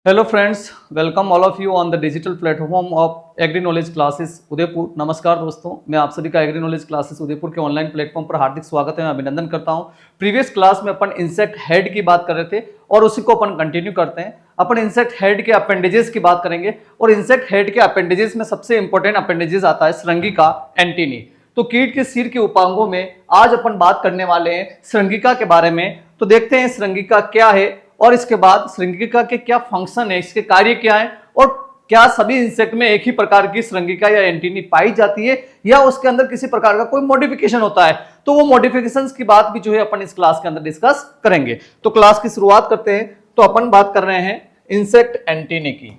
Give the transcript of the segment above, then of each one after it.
Hello friends, welcome all of you on the digital platform of agri knowledge classes Udaipur. नमस्कार दोस्तों, मैं आप सभी का एग्री नॉलेज क्लासेस उदयपुर के ऑनलाइन प्लेटफॉर्म पर हार्दिक स्वागत है, मैं अभिनंदन करता हूं। प्रीवियस क्लास में अपन इंसेक्ट हेड की बात कर रहे थे और उसी को अपन कंटिन्यू करते हैं। अपन इंसेक्ट हेड के अपेंडेजेस की बात करेंगे और इंसेक्ट हेड के अपेंडेजेस में सबसे इंपॉर्टेंट अपेंडेजेस आता है श्रृंगिका, एंटीनी। तो कीट के सिर के उपांगों में आज अपन बात करने वाले हैं श्रृंगिका के बारे में। तो देखते हैं श्रृंगिका क्या है और इसके बाद श्रृंगिका के क्या फंक्शन है, इसके कार्य क्या है और क्या सभी इंसेक्ट में एक ही प्रकार की श्रृंगिका या एंटीनी पाई जाती है या उसके अंदर किसी प्रकार का कोई मॉडिफिकेशन होता है। तो वो मॉडिफिकेशंस की बात भी जो है अपन इस क्लास के अंदर डिस्कस करेंगे। तो क्लास की शुरुआत करते हैं। तो अपन बात कर रहे हैं इंसेक्ट एंटीनी की।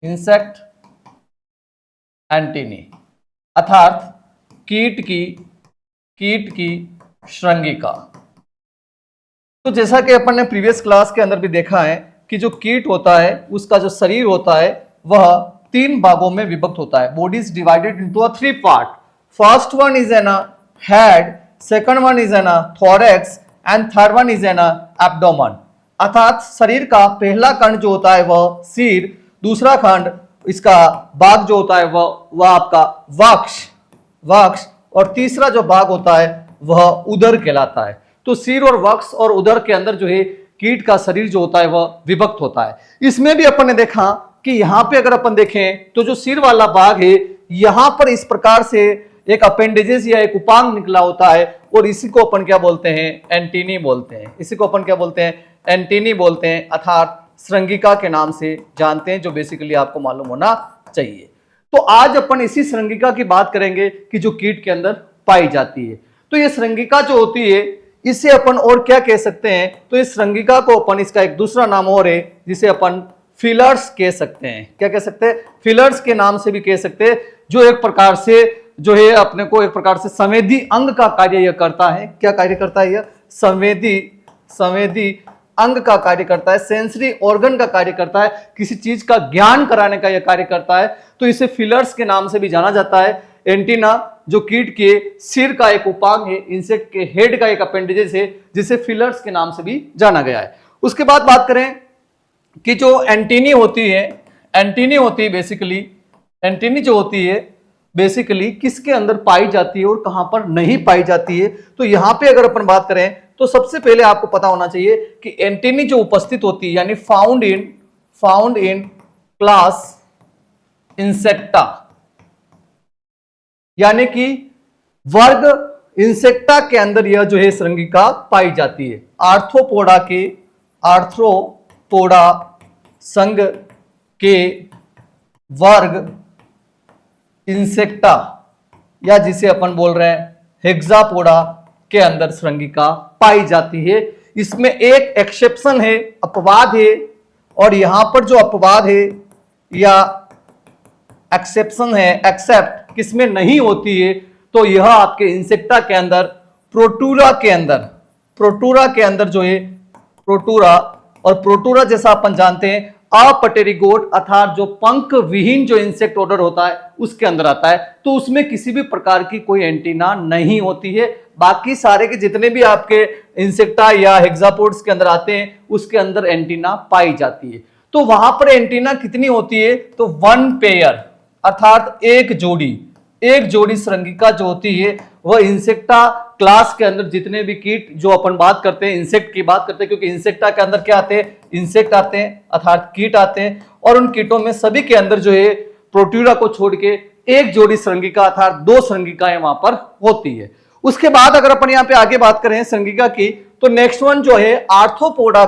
इंसेक्ट एंटीनी अर्थात कीट की श्रृंगिका। तो जैसा कि अपन ने प्रीवियस क्लास के अंदर भी देखा है कि जो कीट होता है उसका जो शरीर होता है वह 3 भागों में विभक्त होता है। Body is divided into 3 part. First one is an head, second one is an thorax and third one is an abdomen. अर्थात शरीर का पहला खंड जो होता है वह सिर, दूसरा खंड इसका भाग जो होता है वह आपका वक्ष और तीसरा जो भाग होता है वह उदर कहलाता है। तो सिर और वक्ष और उदर के अंदर जो है कीट का शरीर जो होता है वह विभक्त होता है। इसमें भी अपन ने देखा कि यहाँ पे अगर अपन देखें तो जो सिर वाला भाग है यहाँ पर इस प्रकार से एक अपेंडेजेस या एक उपांग निकला होता है और इसी को अपन क्या बोलते हैं, एंटीनी बोलते हैं। इसी को अपन क्या बोलते हैं, एंटीनी बोलते हैं, अर्थात श्रृंगिका के नाम से जानते हैं, जो बेसिकली आपको मालूम होना चाहिए। तो आज अपन इसी श्रृंगिका की बात करेंगे कि जो कीट के अंदर पाई जाती है। तो ये श्रृंगिका जो होती है इसे अपन और क्या कह सकते हैं, तो इस श्रृंगिका को अपन, इसका एक दूसरा नाम और है जिसे अपन फिलर्स कह सकते हैं। क्या कह सकते हैं, फिलर्स के नाम से भी कह सकते हैं, जो एक प्रकार से जो है अपने को एक प्रकार से संवेदी अंग का कार्य यह करता है। क्या कार्य करता है, यह संवेदी अंग का कार्य करता है, सेंसरी ऑर्गन का कार्य करता है, किसी चीज का ज्ञान कराने का यह कार्य करता है। तो इसे फिलर्स के नाम से भी जाना जाता है। एंटीना जो कीट के सिर का एक उपांग है, इंसेक्ट के हेड का एक अपेंडेजेस है, जिसे फिलर्स के नाम से भी जाना गया है। उसके बाद बात करें कि जो एंटीनी होती है बेसिकली, एंटीनी जो होती है बेसिकली किसके अंदर पाई जाती है और कहां पर नहीं पाई जाती है। तो यहां पे अगर अपन बात करें तो सबसे पहले आपको पता होना चाहिए कि एंटीनी जो उपस्थित होती है यानी फाउंड इन क्लास इंसेक्टा, यानी कि वर्ग इंसेक्टा के अंदर यह जो है श्रृंगिका पाई जाती है। आर्थ्रोपोडा संघ के वर्ग इंसेक्टा या जिसे अपन बोल रहे हैं हेक्सापोडा के अंदर श्रृंगिका पाई जाती है। इसमें एक एक्सेप्शन है, अपवाद है, और यहां पर जो अपवाद है या एक्सेप्शन है, एक्सेप्ट किसमें नहीं होती है, तो यह आपके इंसेक्टा के अंदर प्रोटूरा के अंदर जो है प्रोटूरा, और प्रोटूरा जैसा अपन जानते हैं अपटेरिगोट अर्थात जो पंख विहीन जो इंसेक्ट ऑर्डर होता है उसके अंदर आता है। तो उसमें किसी भी प्रकार की कोई एंटीना नहीं होती है। बाकी सारे के जितने भी आपके इंसेक्टा या हेक्सापोड्स के अंदर आते हैं उसके अंदर एंटीना पाई जाती है। तो वहां पर एंटीना कितनी होती है, तो 1 पेयर अर्थात एक जोड़ी श्रृंगिका जो होती है वह इंसेक्टा क्लास के अंदर जितने भी कीट जो अपन बात करते हैं, इंसेक्ट की बात करते हैं, क्योंकि इंसेक्टा के अंदर क्या आते हैं, इंसेक्ट आते हैं अर्थात कीट आते हैं, और उन कीटों में सभी के अंदर जो है प्रोट्यूरा को छोड़ के एक जोड़ी श्रृंगिका अर्थात 2 श्रृंगिकाएं वहां पर होती है। उसके बाद अगर अपन यहाँ पे आगे बात करें श्रृंगिका की, तो नेक्स्ट वन जो है आर्थ्रोपोडा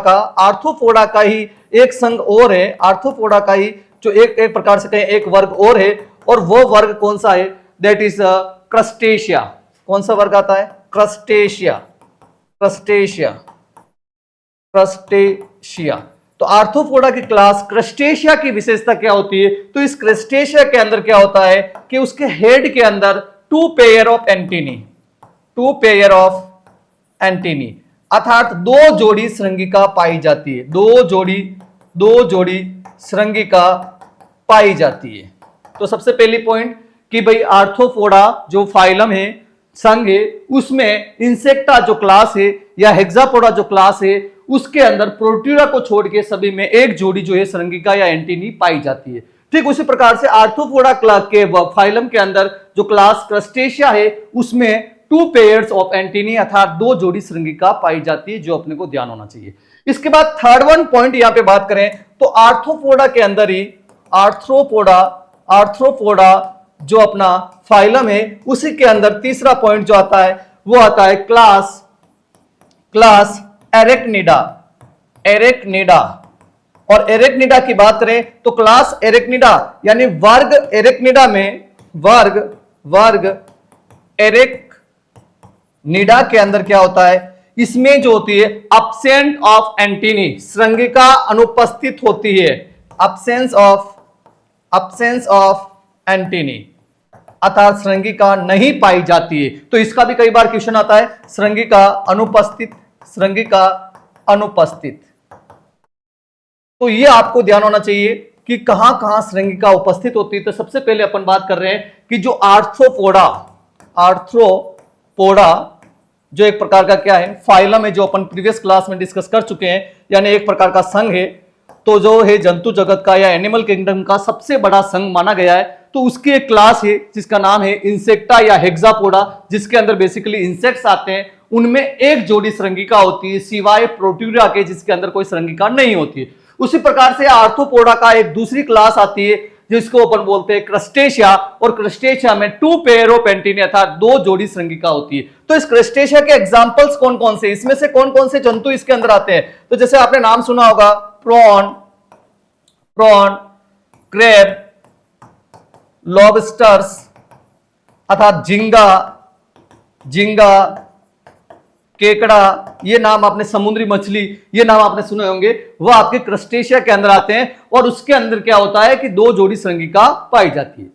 का ही एक संघ और है, आर्थ्रोपोडा का ही जो एक प्रकार से कहें एक वर्ग और है, और वो वर्ग कौन सा है, दैट इज क्रस्टेशिया। कौन सा वर्ग आता है, क्रस्टेशिया। तो आर्थ्रोपोडा की क्लास क्रस्टेशिया की विशेषता क्या होती है, तो इस क्रस्टेशिया के अंदर क्या होता है कि उसके हेड के अंदर 2 पेयर ऑफ एंटीनी अर्थात 2 जोड़ी श्रृंगिका पाई जाती है। 2 जोड़ी श्रृंगिका पाई जाती है। तो सबसे पहली पॉइंट कि भाई आर्थ्रोपोडा जो फाइलम है, संघ है, उसमें इंसेक्टा जो क्लास है या हेक्सापोडा जो क्लास है उसके अंदर प्रोट्यूरा को छोड़ के सभी में एक जोड़ी जो है श्रृंगिका या एंटीनी पाई जाती है। ठीक उसी प्रकार से आर्थ्रोपोडा क्लास के फाइलम के अंदर जो क्लास क्रस्टेशिया है उसमें 2 पेयर्स ऑफ एंटीनी अर्थात 2 जोड़ी श्रृंगिका पाई जाती है, जो अपने को ध्यान होना चाहिए। इसके बाद थर्ड वन पॉइंट यहां पे बात करें तो आर्थ्रोपोडा के अंदर ही आर्थ्रोपोडा जो अपना फाइलम है उसी के अंदर तीसरा पॉइंट जो आता है वो आता है क्लास एरेक्निडा। और एरेक्निडा की बात करें तो क्लास एरेक्निडा यानी वर्ग एरेक्निडा में वर्ग एरेक्निडा के अंदर क्या होता है, इसमें जो होती है अब्सेंट ऑफ एंटीनी, श्रृंगिका अनुपस्थित होती है, अब्सेंस ऑफ एंटीनी अर्थात श्रृंगिका नहीं पाई जाती है। तो इसका भी कई बार क्वेश्चन आता है, श्रृंगिका अनुपस्थित। तो ये आपको ध्यान होना चाहिए कि कहां कहां श्रृंगिका उपस्थित होती है। तो सबसे पहले अपन बात कर रहे हैं कि जो आर्थ्रोपोडा जो एक प्रकार का क्या है फाइलम है, जो अपन प्रीवियस क्लास में डिस्कस कर चुके हैं, यानी एक प्रकार का संघ है। तो जो है जंतु जगत का या एनिमल किंगडम का सबसे बड़ा संघ माना गया है। तो उसकी एक क्लास है जिसका नाम है इंसेक्टा या हेक्सापोडा, जिसके अंदर बेसिकली इंसेक्ट्स आते हैं। उनमें एक जोड़ी श्रृंगिका होती है सिवाय प्रोट्यूरा के, जिसके अंदर कोई श्रृंगिका नहीं होती है। उसी प्रकार से आर्थ्रोपोडा का एक दूसरी क्लास आती है जिसको अपन बोलते हैं क्रस्टेशिया, और क्रस्टेशिया में 2 पेयर ऑफ एंटीनी अर्थात 2 जोड़ी श्रृंगिका होती है। तो इस क्रस्टेशिया के एग्जांपल्स कौन कौन से, इसमें से कौन कौन से जंतु इसके अंदर आते हैं, तो जैसे आपने नाम सुना होगा प्रॉन, क्रैब, लॉबस्टर्स अर्थात झींगा, केकड़ा, ये नाम आपने समुद्री मछली, ये नाम आपने सुने होंगे, वो आपके क्रस्टेशिया के अंदर आते हैं। और उसके अंदर क्या होता है कि 2 जोड़ी श्रृंगिका पाई जाती है।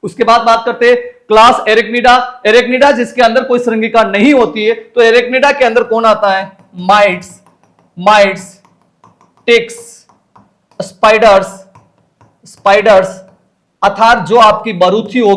उसके बाद बात करते हैं क्लास एरेक्निडा जिसके अंदर कोई श्रृंगिका नहीं होती है। तो एरेक्निडा के अंदर कौन आता है, माइट्स, टिक्स, स्पाइडर्स अर्थात जो आपकी बरूथी हो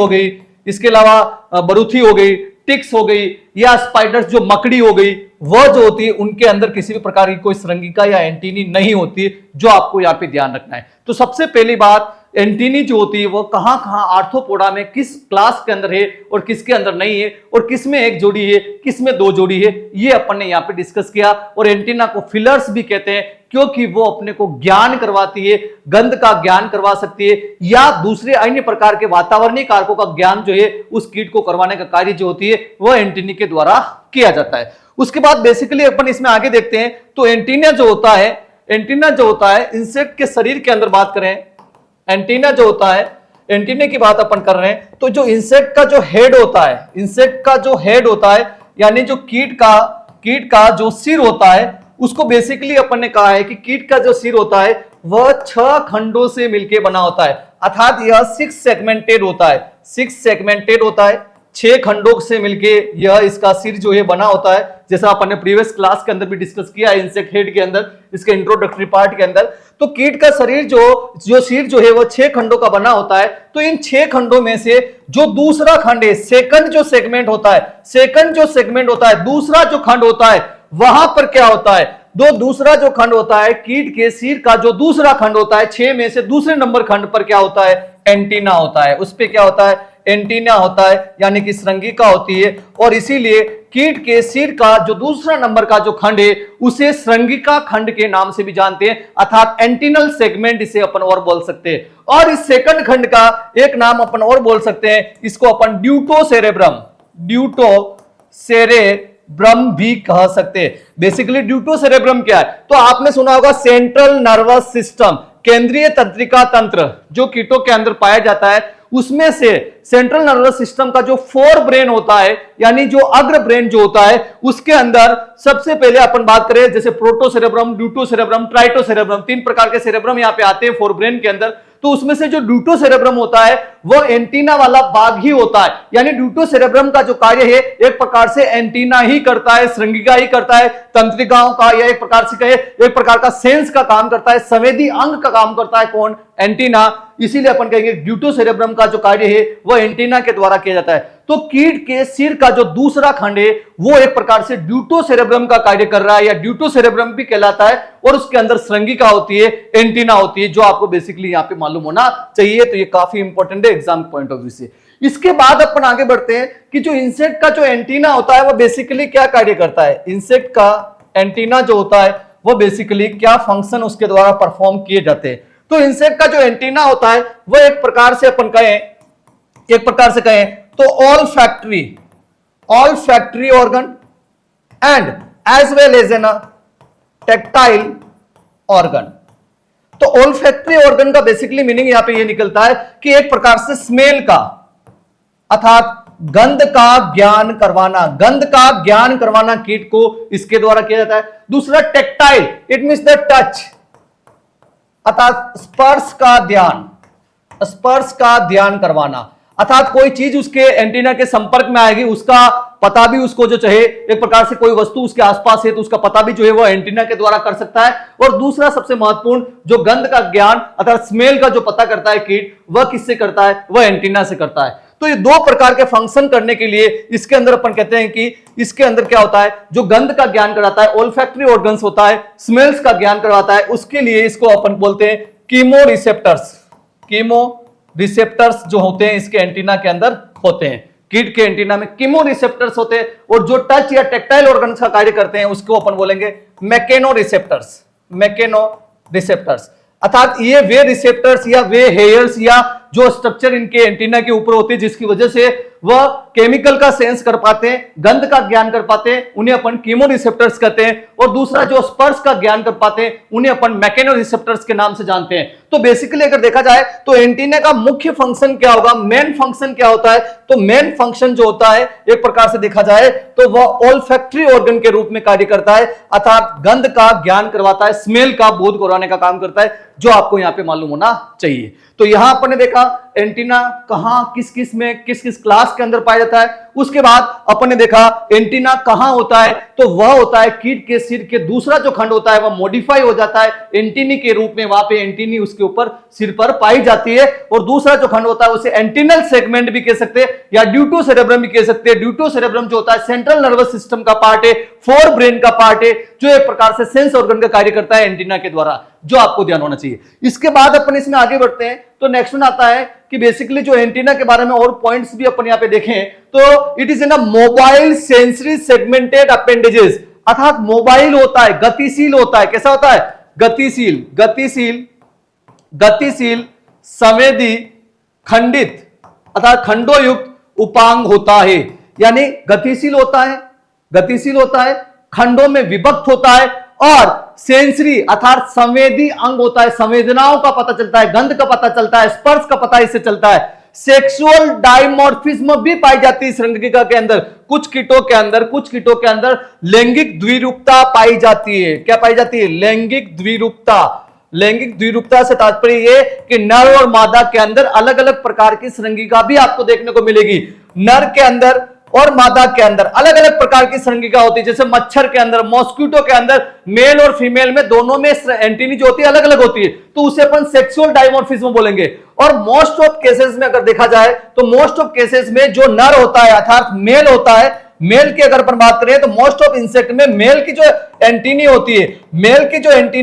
गई, इसके अलावा बरूथी हो गई, टिक्स हो गई, या स्पाइडर्स जो मकड़ी हो गई, वह जो होती है उनके अंदर किसी भी प्रकार की कोई श्रृंगिका या एंटीनी नहीं होती, जो आपको यहाँ पे ध्यान रखना है। तो सबसे पहली बात, एंटीनी जो होती है वो कहां कहां आर्थ्रोपोडा में किस क्लास के अंदर है और किसके अंदर नहीं है, और किसमें एक जोड़ी है किसमें 2 जोड़ी है, ये अपन ने यहाँ पे डिस्कस किया। और एंटीना को फिलर्स भी कहते हैं क्योंकि वो अपने को ज्ञान करवाती है, गंध का ज्ञान करवा सकती है, या दूसरे अन्य प्रकार के वातावरणीय कारकों का ज्ञान जो है उस कीट को करवाने का कार्य जो होती है वह एंटीनी के द्वारा किया जाता है। उसके बाद बेसिकली अपन इसमें आगे देखते हैं। तो एंटीना जो होता है इंसेक्ट के शरीर के अंदर बात करें, एंटीना जो होता है, एंटीना की बात अपन कर रहे हैं, तो जो इंसेक्ट का जो हेड होता है, यानी जो कीट का जो सिर होता है, उसको बेसिकली अपन ने कहा है कि कीट का जो सिर होता है वह 6 खंडों से मिलकर बना होता है, अर्थात यह 6 सेगमेंटेड होता है, 6 खंडों से मिलके यह इसका सिर जो है बना होता है। जैसा अपन ने प्रीवियस क्लास के अंदर भी डिस्कस किया इंसेक्ट हेड के अंदर, इसके इंट्रोडक्टरी पार्ट के अंदर। तो कीट का शरीर जो सिर जो है वो 6 खंडों का बना होता है। तो इन 6 खंडों में से जो दूसरा खंड है, सेकंड जो सेगमेंट होता है, दूसरा जो खंड होता है, वहां पर क्या होता है, दूसरा जो खंड होता है कीट के सिर का जो दूसरा खंड होता है, 6 में से दूसरे नंबर खंड पर क्या होता है, एंटीना होता है। उस पे क्या होता है, एंटीना होता है, यानी कि श्रृंगिका होती है। और इसीलिए कीट के सिर का जो दूसरा नंबर का जो खंड है उसे श्रृंगिका खंड के नाम से भी जानते हैं, अर्थात एंटीनल सेगमेंट इसे अपन और बोल सकते हैं। और इस सेकंड खंड का एक नाम अपन और बोल सकते हैं, इसको अपन ड्यूटोसेरेब्रम भी कह सकते हैं। बेसिकली ड्यूटोसेरेब्रम क्या है, तो आपने सुना होगा सेंट्रल नर्वस सिस्टम, केंद्रीय तंत्रिका तंत्र जो कीटों के अंदर पाया जाता है, उसमें से सेंट्रल नर्वस सिस्टम का जो फोर ब्रेन होता है, यानी जो अग्र ब्रेन जो होता है, उसके अंदर सबसे पहले अपन बात करें जैसे प्रोटोसेरेब्रम, ड्यूटोसेरेब्रम, ट्राइटोसेरेब्रम, 3 प्रकार के सेरेब्रम यहां पे आते हैं फोर ब्रेन के अंदर। तो उसमें से जो ड्यूटोसेरेब्रम होता है वो एंटीना वाला भाग ही होता है, यानी ड्यूटोसेरेब्रम का जो कार्य है एक प्रकार से एंटीना ही करता है, श्रृंगिका ही करता है, तंत्रिकाओं का, या एक प्रकार से कहे एक प्रकार का सेंस का काम करता है, संवेदी अंग का काम करता है। कौन? एंटीना, इसीलिए अपन कहेंगे ड्यूटोसेरेब्रम का जो कार्य है वह एंटीना के द्वारा किया जाता है। तो कीट के सिर का जो दूसरा खंड है वो एक प्रकार से ड्यूटोसेरेब्रम का कार्य कर रहा है, या ड्यूटोसेरेब्रम भी कहलाता है, और उसके अंदर श्रृंगिका होती है, एंटीना होती है, जो आपको बेसिकली यहां पे मालूम होना चाहिए। तो ये काफी इंपॉर्टेंट है एग्जाम पॉइंट ऑफ व्यू से। इसके बाद अपन आगे बढ़ते हैं कि जो इंसेक्ट का जो एंटीना होता है वो बेसिकली क्या कार्य करता है। इंसेक्ट का एंटीना जो होता है वो बेसिकली क्या फंक्शन उसके द्वारा परफॉर्म किए जाते हैं। तो इंसेक्ट का जो एंटीना होता है वो एक प्रकार से अपन कहें तो olfactory organ and as well as an tactile organ. तो ऑल फैक्ट्री ऑर्गन का बेसिकली मीनिंग यहां पे ये निकलता है कि एक प्रकार से स्मेल का अर्थात गंध का ज्ञान करवाना कीट को इसके द्वारा किया जाता है। दूसरा tactile, it means the touch, अर्थात स्पर्श का ध्यान करवाना, अर्थात कोई चीज उसके एंटीना के संपर्क में आएगी, उसका पता भी उसको जो चाहे, एक प्रकार से कोई वस्तु उसके आसपास है तो उसका पता भी जो है वो एंटीना के द्वारा कर सकता है। और दूसरा सबसे महत्वपूर्ण, जो गंध का ज्ञान अर्थात स्मेल का जो पता करता है कीट, वह किससे करता है, वह एंटीना से करता है। तो ये दो प्रकार के फंक्शन करने के लिए इसके अंदर अपन कहते हैं कि इसके अंदर क्या होता है, जो गंध का ज्ञान कराता है ओल्फैक्टरी ऑर्गन्स होता है, स्मेल्स का ज्ञान करवाता है, उसके लिए इसको अपन बोलते हैं कीमोरिसेप्टर्स जो होते हैं इसके एंटीना के अंदर होते हैं। कीट के एंटीना में कीमोरिसेप्टर्स होते हैं, और जो टच या टेक्टाइल ऑर्गन्स का कार्य करते हैं उसको अपन बोलेंगे मैकेनोरिसेप्टर्स। अर्थात ये वे रिसेप्टर्स या वे हेयर्स या जो स्ट्रक्चर इनके एंटीना के ऊपर होते हैं जिसकी वजह से वह केमिकल का सेंस कर पाते हैं, गंध का ज्ञान कर पाते हैं, उन्हें अपन कीमोरिसेप्टर्स कहते हैं। और दूसरा जो स्पर्श का ज्ञान कर पाते हैं उन्हें अपन मैकेनोरिसेप्टर्स के नाम से जानते हैं। तो बेसिकली अगर देखा जाए तो एंटीना का मुख्य फंक्शन क्या होगा, मेन फंक्शन क्या होता है, तो मेन फंक्शन जो होता है एक प्रकार से देखा जाए तो वह ओल्फैक्टरी ऑर्गन के रूप में कार्य करता है, अर्थात गंध का ज्ञान करवाता है, स्मेल का बोध करवाने का काम करता है, जो आपको यहां पे मालूम होना चाहिए। तो यहां अपन ने देखा एंटीना कहां किस किस क्लास के अंदर पाया जाता है। उसके बाद अपन ने देखा एंटीना कहां होता है, तो वह होता है कीट के सिर के दूसरा जो खंड होता है वह मॉडिफाई हो जाता है एंटीनी के रूप में, वहां पे एंटीनी उसके ऊपर सिर पर पाई जाती है। और दूसरा जो खंड होता है उसे एंटीनल सेगमेंट भी कह सकते हैं या ड्यूटोसेरेब्रम भी कह सकते हैं। ड्यूटोसेरेब्रम जो होता है सेंट्रल नर्वस सिस्टम का पार्ट है, फोर ब्रेन का पार्ट है, जो एक प्रकार से सेंस ऑर्गन का कार्य करता है एंटीना के द्वारा, जो आपको ध्यान होना चाहिए। इसके बाद अपन इसमें आगे बढ़ते हैं तो नेक्स्ट वन आता है कि बेसिकली जो एंटीना के बारे में और पॉइंट्स भी अपन यहां पे देखें तो it is in a mobile sensory segmented appendages, अर्थात मोबाइल होता है, गतिशील होता है। कैसा होता है, गतिशील संवेदी खंडित अर्थात खंडोयुक्त उपांग होता है, यानी गतिशील होता है, खंडों में विभक्त होता है, और सेंसरी अर्थात संवेदी अंग होता है, संवेदनाओं का पता चलता है, गंध का पता चलता है, स्पर्श का पता इससे चलता है। सेक्सुअल डायमॉर्फिज्म भी पाई जाती है श्रृंगिका के अंदर। कुछ कीटों के अंदर लैंगिक द्विरूपता पाई जाती है। क्या पाई जाती है, लैंगिक द्विरूपता से तात्पर्य ये कि नर और मादा के अंदर अलग अलग प्रकार की श्रृंगिका भी आपको देखने को मिलेगी। नर के अंदर और मादा के अंदर अलग अलग प्रकार की श्रृंगिका होती है। जैसे मच्छर के अंदर, मॉस्किटो के अंदर मेल और फीमेल में दोनों में एंटीनी जो होती है अलग अलग होती है, तो उसे अपन सेक्सुअल डायमॉर्फिज्म बोलेंगे। और मोस्ट ऑफ केसेस में अगर देखा जाए तो मोस्ट ऑफ केसेस में जो नर होता है अर्थात मेल होता है, मेल की अगर अपन बात करें तो मोस्ट ऑफ इंसेक्ट में मेल की जो एंटीनी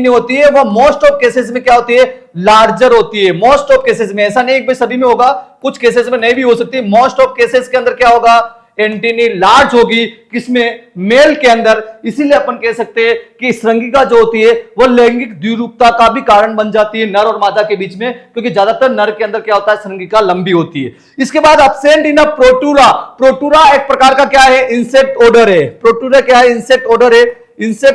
होती है वह मोस्ट ऑफ केसेस में क्या होती है, लार्जर होती है। मोस्ट ऑफ केसेस में, ऐसा नहीं कि सभी में होगा, कुछ केसेस में नहीं भी हो सकती। मोस्ट ऑफ केसेस के अंदर क्या होगा, एंटीनी लार्ज होगी, किसमें, मेल के अंदर। इसीलिए अपन कह सकते हैं कि श्रृंगिका जो होती है वो लैंगिक द्विरूपता का भी कारण बन जाती है नर और मादा के बीच में, क्योंकि ज्यादातर नर के अंदर क्या होता है, श्रृंगिका लंबी होती है। इसके बाद एब्सेंट इन प्रोटूरा। प्रोटूरा एक प्रकार का क्या है, इंसेक्ट ओडर है। प्रोटूरा क्या है, इंसेक्ट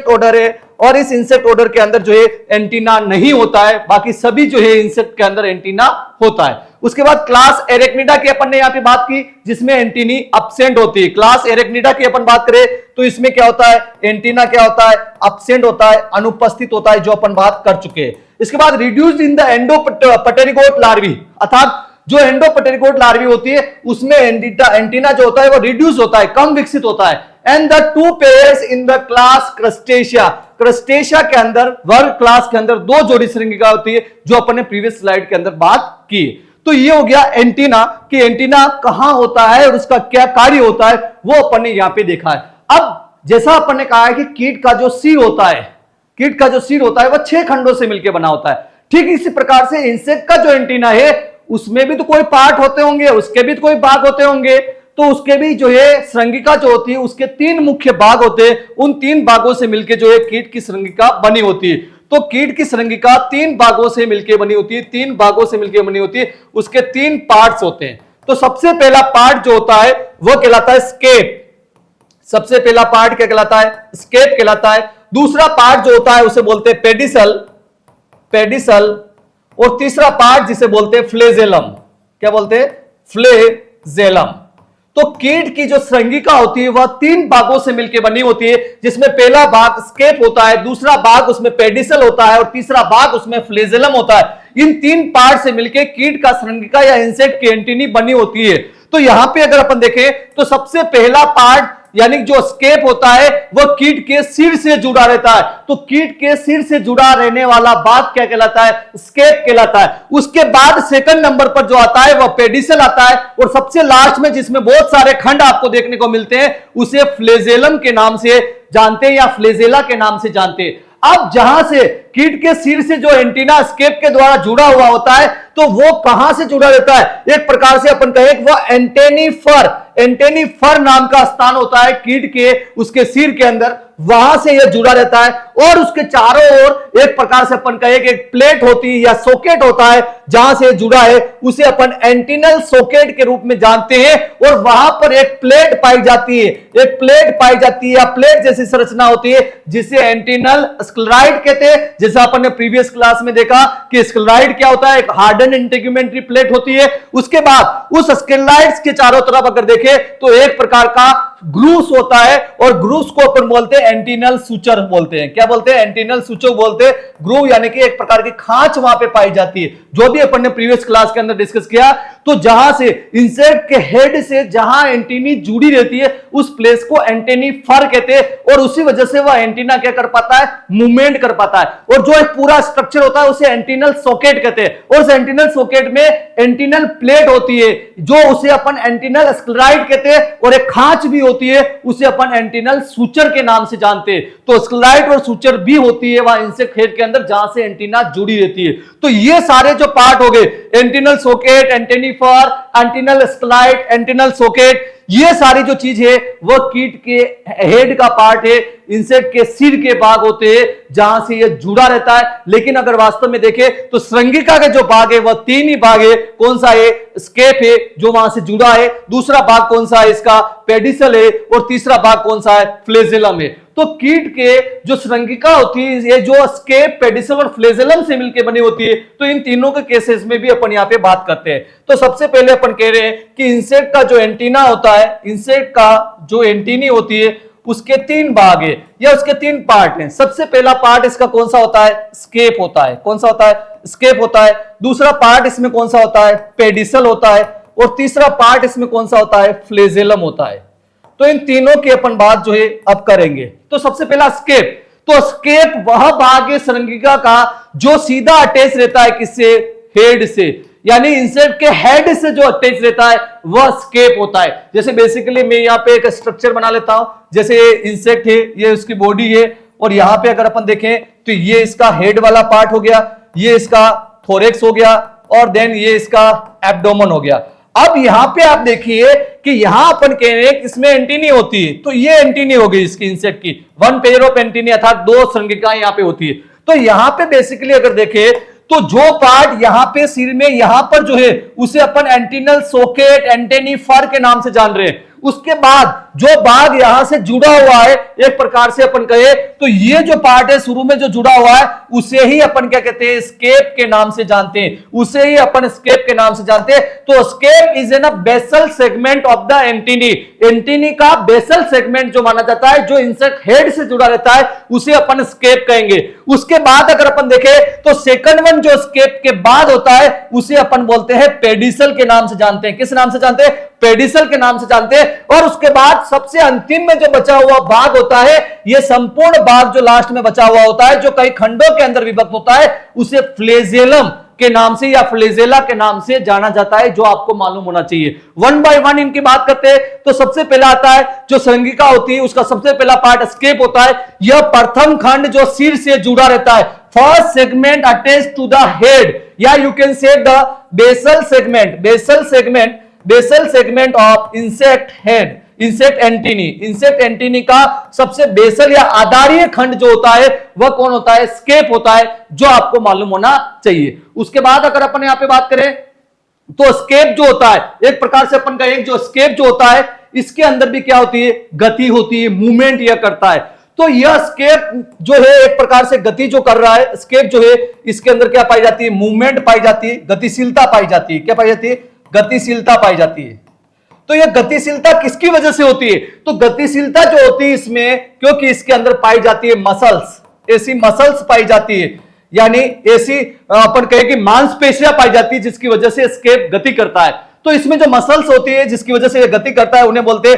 ओडर है, और इस इंसेक्ट ओडर के अंदर जो है एंटीना नहीं होता है, बाकी सभी जो है इंसेक्ट के अंदर एंटीना होता है। उसके बाद क्लास एरेक्निडा की अपन ने यहां पे बात की जिसमें एंटीनी एब्सेंट होती है। क्लास एरेक्निडा की अपन बात करें तो इसमें क्या होता है, एंटीना क्या होता है, एब्सेंट होता है, अनुपस्थित होता है, जो अपन बात कर चुके हैं। इसके बाद रिड्यूस्ड इन द एंडोपटेरिगोट लार्वी, अर्थात जो एंडोपटेरिगोट लार्वी होती है उसमें एंटीना जो होता है वो रिड्यूस होता है, कम विकसित होता है। And the two pairs in the class crustacea. Crustacea के अंदर, वर्ग क्लास के अंदर दो जोड़ी श्रृंगिका होती है, जो अपन ने प्रीवियस स्लाइड के अंदर बात की। तो ये हो गया एंटीना, कि एंटीना कहां होता है और उसका क्या कार्य होता है, वो अपन ने यहां पे देखा है। अब जैसा अपन ने कहा है कि कीट का जो सिर होता है, कीट का जो सिर होता है वह 6 खंडों से मिलकर बना होता है। ठीक इसी प्रकार से इंसेक्ट का जो एंटीना है उसमें भी तो कोई पार्ट होते होंगे, उसके भी तो कोई भाग होते होंगे। तो उसके भी जो है श्रृंगिका जो होती है उसके 3 मुख्य भाग होते हैं। उन 3 भागों से मिलकर जो है कीट की श्रृंगिका बनी होती है। तो कीट की श्रृंगिका 3 भागों से मिलकर बनी होती है, 3 भागों से मिलकर बनी होती है। उसके 3 पार्ट्स होते हैं। तो सबसे पहला पार्ट जो होता है वह कहलाता है स्केप। सबसे पहला पार्ट क्या कहलाता है? स्केप कहलाता है। दूसरा पार्ट जो होता है उसे बोलते हैं पेडिसल, पेडिसल। और तीसरा पार्ट जिसे बोलते हैं फ्लेजेलम। क्या बोलते हैं? फ्लेजेलम। तो कीट की जो श्रृंगिका होती है वह 3 भागों से मिलकर बनी होती है, जिसमें पहला भाग स्केप होता है, दूसरा भाग उसमें पेडिसल होता है और तीसरा भाग उसमें फ्लेजेलम होता है। इन 3 पार्ट से मिलकर कीट का श्रृंगिका या इंसेक्ट की एंटीनी बनी होती है। तो यहां पे अगर अपन देखें तो सबसे पहला पार्ट यानी जो स्केप होता है वह कीट के सिर से जुड़ा रहता है। तो कीट के सिर से जुड़ा रहने वाला भाग क्या कहलाता है? स्केप कहलाता है। उसके बाद सेकंड नंबर पर जो आता है वह पेडिसल आता है, और सबसे लास्ट में जिसमें बहुत सारे खंड आपको देखने को मिलते हैं उसे फ्लेजेलम के नाम से जानते हैं या फ्लेजेला के नाम से जानते हैं। अब जहां से कीट के सिर से जो एंटीना स्केप के द्वारा जुड़ा हुआ होता है तो वो कहां से जुड़ा रहता है? एक प्रकार से अपन कहें वो एंटेनिफर, एंटेनिफर नाम का स्थान होता है कीट के उसके सिर के अंदर, वहां से यह जुड़ा रहता है। और उसके चारों ओर एक प्रकार से अपन कहें कि एक प्लेट होती है या सॉकेट होता है, जहां से जुड़ा है उसे अपन एंटीनल सॉकेट के रूप में जानते हैं। और वहां पर एक प्लेट पाई जाती है, एक प्लेट पाई जाती है या प्लेट जैसी संरचना होती है जिसे एंटीनल स्क्लेराइड कहते हैं। जैसा अपन ने प्रीवियस क्लास में देखा कि स्क्लेराइड क्या होता है? एक हार्डन इंटीग्यूमेंट्री प्लेट होती है। उसके बाद उस स्क्लेराइड्स के चारों तरफ अगर देखें तो एक प्रकार का ग्रूस होता है, और ग्रूस को अपन बोलते हैं एंटीनल सूचर बोलते हैं। क्या बोलते हैं? एंटीनल सूचर बोलते हैं। ग्रू यानी कि एक प्रकार की खांच वहां पे पाई जाती है, जो भी अपन ने प्रीवियस क्लास के अंदर डिस्कस किया। तो जहां से इंसेक्ट के हेड से जहां एंटीनी जुड़ी रहती है उस प्लेस को एंटेनी फर कहते हैं, और उसी वजह से वह एंटीना क्या कर पाता है? मूवमेंट कर पाता है। और जो एक पूरा स्ट्रक्चर होता है उसे एंटीनल सॉकेट कहते हैं, और उस एंटीनल सॉकेट में एंटीनल प्लेट होती है जो उसे अपन एंटीनल स्क्लेराइड कहते हैं, और एक खांच भी होती है उसे अपन एंटीनल सूचर के नाम से जानते हैं। तो स्क्लेराइड और सूचर भी होती है वहां इंसेक्ट हेड के अंदर जहां से एंटीना जुड़ी रहती है। तो ये सारे जो पार्ट हो गए, antennal socket, antennifer, antennal sclerite, antennal socket, ये सारी जो चीज है वह कीट के हेड का पार्ट है, इंसेक्ट के सिर के भाग होते हैं जहां से यह जुड़ा रहता है। लेकिन अगर वास्तव में देखें तो श्रृंगिका का जो भाग है वह 3 ही भाग है। कौन सा है? स्केप है जो वहां से जुड़ा है, दूसरा भाग कौन सा है? इसका पेडिसल है, और तीसरा भाग कौन सा है? फ्लेजेलम है। तो कीट के जो श्रृंगिका होती है ये जो स्केप, पेडिसल और फ्लेजेलम से मिलकर बनी होती है। तो इन तीनों के केसेस में भी अपन यहां पे बात करते हैं। तो सबसे पहले अपन कह रहे हैं कि इंसेक्ट का जो एंटीना होता है, इंसेक्ट का जो एंटीनी होती है उसके 3 भाग है या उसके 3 पार्ट हैं। सबसे पहला पार्ट इसका कौन सा होता है? स्केप होता है। कौन सा होता है? स्केप होता है। दूसरा पार्ट इसमें कौन सा होता है? पेडिसल होता है। और तीसरा पार्ट इसमें कौन सा होता है? फ्लेजेलम होता है। तो इन तीनों की अपन बात जो है अब करेंगे। तो सबसे पहला स्केप। तो स्केप वह भाग है श्रृंगिका का जो सीधा अटैच रहता है किससे? हेड से, यानी इंसेक्ट के हेड से जो अटैच रहता है वह स्केप होता है। जैसे बेसिकली मैं यहां पे एक स्ट्रक्चर बना लेता हूं, जैसे ये इंसेक्ट है, ये उसकी बॉडी है, और यहां पे अगर अपन देखें तो ये इसका हेड वाला पार्ट हो गया, ये इसका थोरेक्स हो गया, और देन ये इसका एब्डोमेन हो गया। अब यहां पे आप देखिए कि यहां अपन कह रहे हैं इसमें एंटीनी होती है, तो ये एंटीनी हो गई इसकी इंसेक्ट की, 1 पेयर ऑफ एंटीनी, अर्थात 2 श्रृंगिकाएं यहां पे होती है। तो यहां पे बेसिकली अगर देखें तो जो पार्ट यहां पे सिर में यहां पर जो है उसे अपन एंटीनल सॉकेट, एंटेनिफर के नाम से जान रहे हैं। उसके बाद जो भाग यहां से जुड़ा हुआ है, एक प्रकार से अपन कहे तो ये जो पार्ट है शुरू में जो जुड़ा हुआ है उसे ही अपन क्या कहते हैं? स्केप के नाम से जानते हैं, उसे ही अपन स्केप के नाम से जानते हैं। तो scape is an basal segment of the antennae. Antennae का बेसल सेगमेंट जो माना जाता है, जो इंसेक्ट हेड से जुड़ा रहता है, उसे अपन स्केप कहेंगे। उसके बाद अगर अपन देखें तो सेकंड वन जो स्केप के बाद होता है उसे अपन बोलते हैं पेडिसल के नाम से जानते हैं। किस नाम से जानते हैं? पेडिसल के नाम से जानते हैं। और उसके बाद सबसे अंतिम में जो बचा हुआ भाग होता है, यह संपूर्ण भाग जो लास्ट में बचा हुआ होता है, जो कई खंडों के अंदर विभक्त होता है, उसे फ्लेजेलम के नाम से या फ्लेजेला के नाम से जाना जाता है, जो आपको मालूम होना चाहिए। वन बाय वन इनकी बात करते हैं तो सबसे पहला आता है जो संगिका होती है, उसका सबसे पहला पार्ट स्केप होता है। यह प्रथम खंड जो सिर से जुड़ा रहता है, first segment attach to the head, या you can say the basal segment of insect head, insect antennae का सबसे बेसल या आधारीय खंड जो होता है वह कौन होता है? स्केप होता है, जो आपको मालूम होना चाहिए। उसके बाद अगर अपन यहां पे बात करें तो स्केप जो होता है, एक प्रकार से अपन कहें जो स्केप जो होता है, इसके अंदर भी क्या होती है? गति होती है, मूवमेंट यह करता है। तो यह स्केप जो है एक प्रकार से गति जो कर रहा है, स्केप जो है इसके अंदर क्या पाई जाती है? मूवमेंट पाई जाती है, गतिशीलता पाई जाती है। क्या पाई जाती है? गतिशीलता पाई जाती है। तो यह गतिशीलता किसकी वजह से होती है? तो गतिशीलता जो होती है इसमें, क्योंकि इसके अंदर पाई जाती है मसल्स, ऐसी मसल्स पाई जाती है, यानी ऐसी अपन कहे कि मांसपेशियां पाई जाती है, जिसकी वजह से स्केप गति करता है। तो इसमें जो मसल्स होती है जिसकी वजह से यह गति करता है, उन्हें बोलते हैं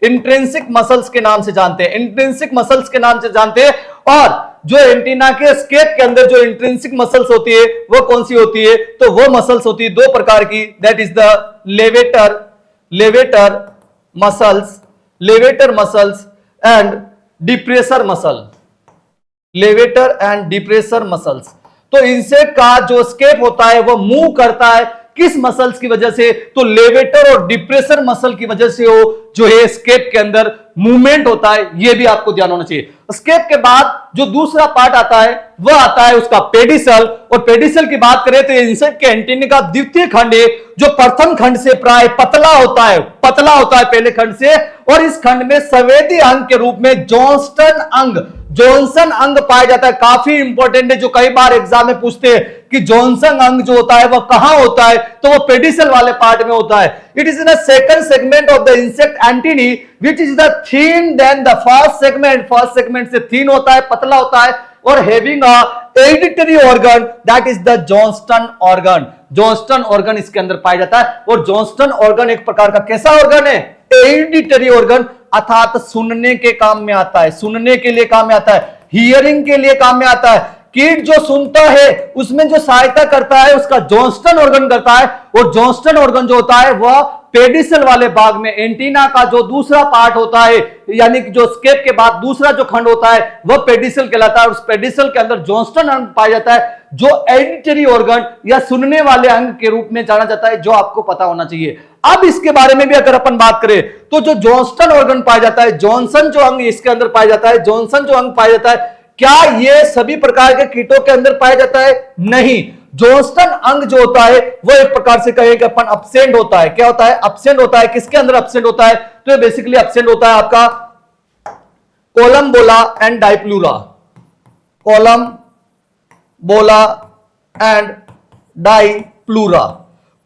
इंट्रिंसिक मसल्स के नाम से जानते हैं, इंट्रिंसिक मसल्स के नाम से जानते हैं। और जो एंटीना के स्केप के अंदर जो इंट्रिंसिक मसल्स होती है वो कौन सी होती है? तो वो मसल्स होती है दो प्रकार की, that is the levator muscles and depressor muscles. तो इंसेक्ट का जो स्केप होता है वो मूव करता है किस मसल्स की वजह से? तो लेवेटर और डिप्रेसर मसल की वजह से हो जो है स्केप के अंदर मूवमेंट होता है, यह भी आपको ध्यान होना चाहिए। स्केप के बाद जो दूसरा पार्ट आता है वह आता है उसका पेडिसल। और पेडिसल की बात करें तो इंसेक्ट के एंटीना का द्वितीय खंड है, जो प्रथम खंड से प्राय पतला होता है पहले खंड से। और इस खंड में संवेदी अंग के रूप में जॉनसन अंग पाया जाता है। काफी इंपॉर्टेंट है, जो कई बार एग्जाम में पूछते हैं कि जॉनसन अंग जो होता है वह कहां होता है, तो वह पेडिसल वाले पार्ट में होता है। It is in the second segment of the insect antennae which is the thin then the first segment से थीन होता है, पतला होता है, और having a auditory organ that is the Johnston organ इसके अंदर पाया जाता है। और जॉन्स्टन ऑर्गन एक प्रकार का कैसा ऑर्गन है? एडिटरी ऑर्गन, अर्थात सुनने के काम में आता है, सुनने के लिए काम में आता है, हियरिंग के लिए काम में आता है। कीट जो सुनता है उसमें जो सहायता करता है उसका जॉन्स्टन ऑर्गन करता है। और जॉन्स्टन ऑर्गन जो होता है वह पेडिसल वाले भाग में एंटीना का जो दूसरा पार्ट होता है, यानी कि जो स्केप के बाद दूसरा जो खंड होता है वह पेडिसल कहलाता है। और उस पेडिसल के अंदर जॉन्स्टन अंग पाया जाता है, जो एडिटरी ऑर्गन या सुनने वाले अंग के रूप में जाना जाता है, जो आपको पता होना चाहिए। अब इसके बारे में भी अगर अपन बात करें तो जो जॉन्स्टन ऑर्गन पाया जाता है, जॉनसन जो अंग इसके अंदर पाया जाता है, जॉनसन जो अंग पाया जाता है, क्या यह सभी प्रकार के कीटों के अंदर पाया जाता है? नहीं। जॉन्स्टन अंग जो होता है वो एक प्रकार से कहें कि अपन अब्सेंट होता है। क्या होता है? अब्सेंट होता है। किसके अंदर अब्सेंट होता है? तो ये बेसिकली अब्सेंट होता है आपका कोलम्बोला एंड डाइप्लूरा।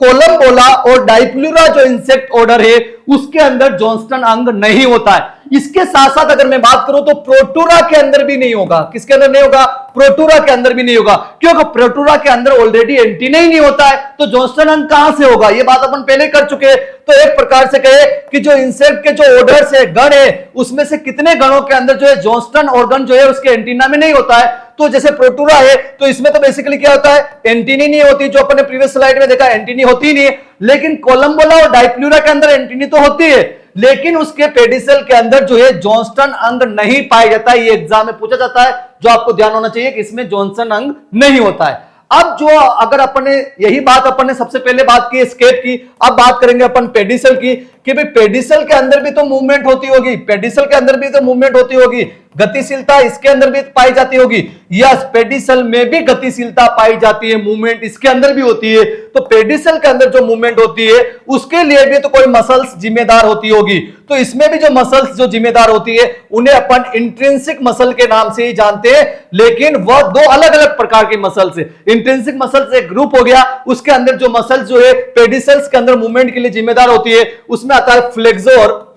कोलम्बोला और डाइप्लूरा जो इंसेक्ट ऑर्डर है उसके अंदर जॉन्स्टन अंग नहीं होता है। इसके साथ साथ अगर मैं बात करूं तो प्रोटूरा के अंदर भी नहीं होगा। किसके अंदर नहीं होगा? प्रोटूरा के अंदर भी नहीं होगा, क्योंकि प्रोटूरा के अंदर ऑलरेडी एंटीना ही नहीं होता है, तो जॉन्स्टन अंग कहां से होगा? यह बात अपन पहले कर चुके हैं। तो एक प्रकार से कहे कि जो इंसेक्ट के जो ऑर्डर्स है, गण है, उसमें से कितने गणों के अंदर जो है जॉन्स्टन ऑर्गन जो है उसके एंटीना में नहीं होता है। तो जैसे प्रोटूरा है तो इसमें तो बेसिकली क्या होता है? एंटीनी नहीं होती, जो अपने प्रीवियस स्लाइड में देखा एंटीनी होती नहीं है। लेकिन कोलम्बोला और डाइप्लूरा के अंदर एंटीनी तो होती है, लेकिन उसके पेडिसल के अंदर जो है जॉन्स्टन अंग नहीं पाया जाता है। ये एग्जाम में पूछा जाता है, जो आपको ध्यान होना चाहिए कि इसमें जॉन्सन अंग नहीं होता है। अब जो अगर अपने यही बात अपन ने सबसे पहले बात की स्केप की, अब बात करेंगे अपन पेडिसल की कि भाई पेडिसल के अंदर भी तो मूवमेंट होती होगी, पेडिसल के अंदर भी तो मूवमेंट होती होगी, गतिशीलता इसके अंदर भी पाई जाती होगी। यस, पेडिसल में भी गतिशीलता पाई जाती है, मूवमेंट इसके अंदर भी होती है। तो पेडिसल के अंदर जो मूवमेंट होती है उसके लिए भी तो कोई मसल्स जिम्मेदार होती होगी। तो इसमें भी जो मसल्स जो जिम्मेदार होती है उन्हें अपन इंट्रिंसिक मसल के नाम से ही जानते हैं, लेकिन वह दो अलग अलग प्रकार के मसल्स है। इंट्रिंसिक मसल्स एक ग्रुप हो गया, उसके अंदर जो मसल्स जो है पेडिसल्स के अंदर मूवमेंट के लिए जिम्मेदार होती है, उसमें आता है फ्लेक्सोर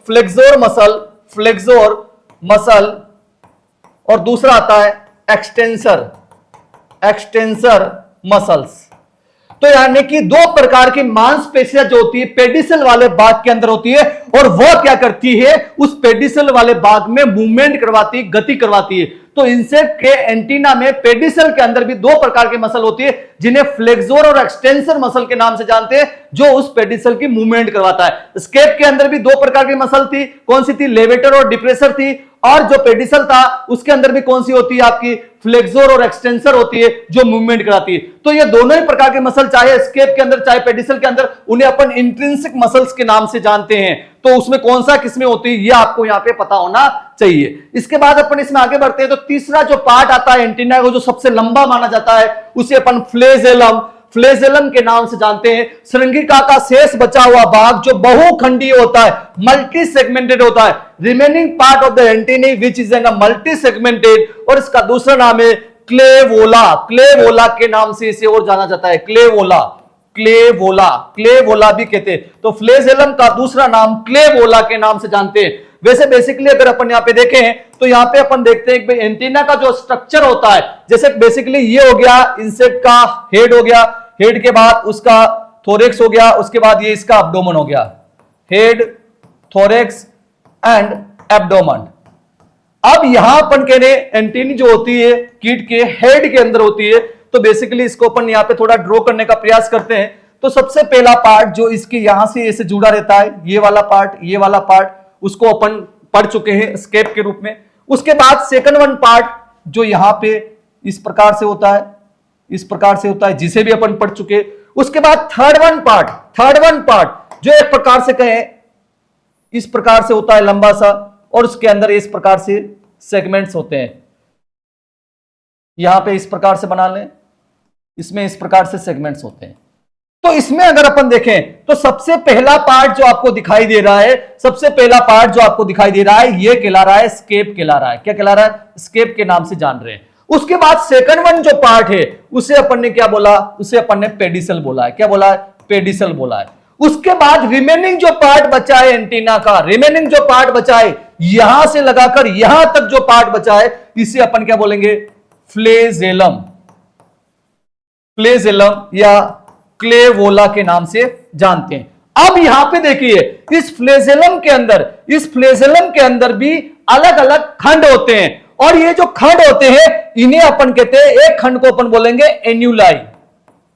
मसल, और दूसरा आता है एक्सटेंसर मसल्स। तो यानी कि दो प्रकार की मांसपेशियां जो होती है पेडिसल वाले भाग के अंदर होती है, और वह क्या करती है, उस पेडिसल वाले भाग में मूवमेंट करवाती है, गति करवाती है। तो इंसेक्ट के एंटीना में पेडिसल के अंदर भी दो प्रकार की मसल होती है, जिन्हें फ्लेक्सोर और एक्सटेंसर मसल के नाम से जानते हैं, जो उस पेडिसल की मूवमेंट करवाता है। स्केप के अंदर भी दो प्रकार की मसल थी, कौन सी थी, लेवेटर और डिप्रेसर थी। और जो पेडिसल था उसके अंदर भी कौन सी होती है, आपकी फ्लेक्सोर और एक्सटेंसर होती है, जो मूवमेंट कराती है। तो ये दोनों ही प्रकार के मसल, चाहे स्केप के अंदर चाहे पेडिसल के अंदर, उन्हें अपन इंट्रिंसिक मसल्स के नाम से जानते हैं। तो उसमें कौन सा किसमें होती है, ये आपको यहां पे पता होना चाहिए। इसके बाद अपन इसमें आगे बढ़ते हैं, तो तीसरा जो पार्ट आता है एंटीना को, जो सबसे लंबा माना जाता है, उसे अपन फ्लेजेलम के नाम से जानते हैं। श्रृंगिका का शेष बचा हुआ भाग जो बहुखंडीय होता है, मल्टी सेगमेंटेड होता है। Remaining part of the antennae which is an multi segmented, और इसका दूसरा नाम है क्लेवोला के नाम से इसे और जाना जाता है, क्लेवोला भी कहते हैं। तो फ्लेजेलम का दूसरा नाम क्लेवोला के नाम से जानते हैं। वैसे बेसिकली अगर अपन यहां पे देखें तो यहां पे अपन देखते हैं कि एंटीना का जो स्ट्रक्चर होता है, जैसे बेसिकली ये हो गया इंसेक्ट का हेड हो गया, हेड के बाद उसका थोरेक्स हो गया, उसके बाद ये इसका एब्डोमेन हो गया, हेड, थोरेक्स एंड एब्डोमेन। अब यहां अपन कह रहे एंटीनी जो होती है कीट के हेड के अंदर होती है, तो बेसिकली इसको अपन यहां पे थोड़ा ड्रॉ करने का प्रयास करते हैं। तो सबसे पहला पार्ट जो इसके यहां से ऐसे जुड़ा रहता है, ये वाला पार्ट, उसको अपन पढ़ चुके हैं स्केप के रूप में। उसके बाद सेकंड वन पार्ट जो यहां पे इस प्रकार से होता है, जिसे भी अपन पढ़ चुके। उसके बाद थर्ड वन पार्ट जो एक प्रकार से कहें इस प्रकार से होता है लंबा सा, और उसके अंदर इस प्रकार से सेगमेंट्स होते हैं। यहां पे इस प्रकार से बना लें, इसमें इस प्रकार से सेगमेंट्स होते हैं। तो इसमें अगर अपन देखें तो सबसे पहला पार्ट जो आपको दिखाई दे रहा है, ये कहला रहा है स्केप कहला रहा है। क्या कहला रहा है? स्केप के नाम से जान रहे हैं। उसके बाद सेकंड वन जो पार्ट है उसे अपन ने क्या बोला? उसे अपन ने पेडिसल बोला है। क्या बोला है? पेडिसल बोला है। उसके बाद रिमेनिंग जो पार्ट बचा है एंटीना का, यहां से लगाकर यहां तक जो पार्ट बचा है, इसे अपन क्या बोलेंगे? फ्लेजेलम या क्लेवोला के नाम से जानते हैं। अब यहां पे देखिए इस फ्लेजेलम के अंदर भी अलग अलग खंड होते हैं, और ये जो खंड होते हैं इन्हें अपन कहते हैं, एक खंड को अपन बोलेंगे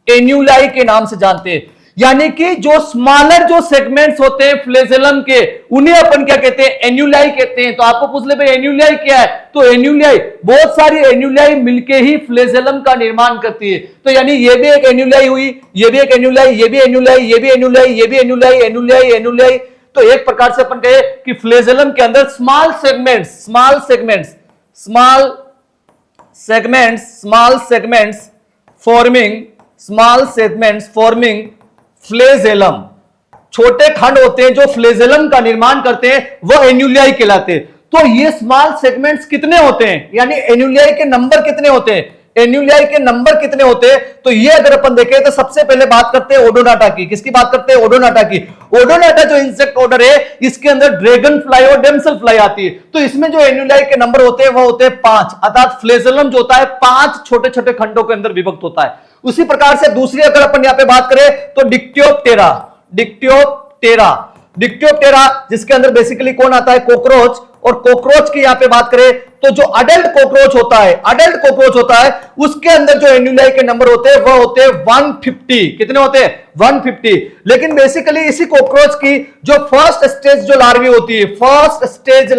एन्यूलाई के नाम से जानते हैं। यानी कि जो स्मॉलर जो सेगमेंट्स होते हैं फ्लेजेलम के, उन्हें अपन क्या कहते हैं? एन्यूलाई कहते हैं। तो आपको पूछ ले भाई एन्यूलाई क्या है, तो एन्यूलाई, बहुत सारी एन्यूलाई मिलके ही फ्लेजेलम का निर्माण करती है। तो यानी ये भी एक एन्यूलाई हुई, ये भी एक एन्यूलाई, ये भी एन्यूलाई, ये भी एन्यूलाई, ये भी एन्यूलाई। तो एक प्रकार से अपन कहे कि फ्लेजेलम के अंदर स्मॉल सेगमेंट्स फॉर्मिंग फ्लेजेलम, छोटे खंड होते हैं जो फ्लेजेलम का निर्माण करते हैं, वह एन्यूलाई कहलाते हैं। तो ये स्मॉल सेगमेंट्स कितने होते हैं, यानी एन्यूलाई के नंबर कितने होते हैं? तो ये अगर अपन देखें तो सबसे पहले बात करते हैं ओडोनाटा की। किसकी बात करते हैं? ओडोनाटा की। ओडोनाटा जो इंसेक्ट ऑर्डर है, इसके अंदर ड्रैगन फ्लाई और डेमसल फ्लाई आती है। तो इसमें जो एन्यूलाई के नंबर होते हैं वह होते हैं 5, अर्थात फ्लेजेलम जो होता है 5 छोटे छोटे खंडों के अंदर विभक्त होता है। उसी प्रकार से दूसरी अगर अपन यहां पे बात करें तो डिक्टियोप्टेरा, जिसके अंदर बेसिकली कौन आता है? कोकरोच। और कोकरोच की यहां पे बात करें तो जो अडल्ट कोकरोच होता है उसके अंदर जो एन्यूलाई के नंबर होते हैं वह होते हैं 150। कितने होते हैं? 150। लेकिन बेसिकली इसी कोकरोच की जो फर्स्ट स्टेज जो लार्वी होती है, फर्स्ट स्टेज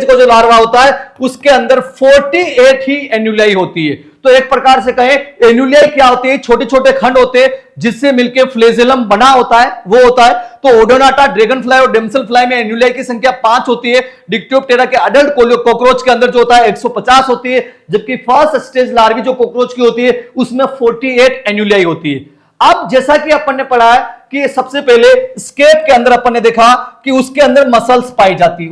को जो लार्वा होता है उसके अंदर 48 ही एन्यूलाई होती है। तो एक प्रकार से कहें एन्यूलाई क्या होती है? छोटे छोटे खंड होते हैं जिससे मिलकर फ्लेजेलम बना होता है, वो होता है। तो ओडोनाटा, ड्रैगन फ्लाई और डेमसल फ्लाई में एन्यूलाई की संख्या 5 होती है। डिक्टियोप्टेरा के अडल्ट कॉकरोच के अंदर जो होता है 150 होती है, जबकि फर्स्ट स्टेज लार्वी जो कॉकरोच की होती है उसमें 48 एन्यूलाई होती है। अब जैसा कि अपन ने पढ़ा है कि सबसे पहले स्केप के अंदर अपन ने देखा कि उसके अंदर मसल्स पाई जाती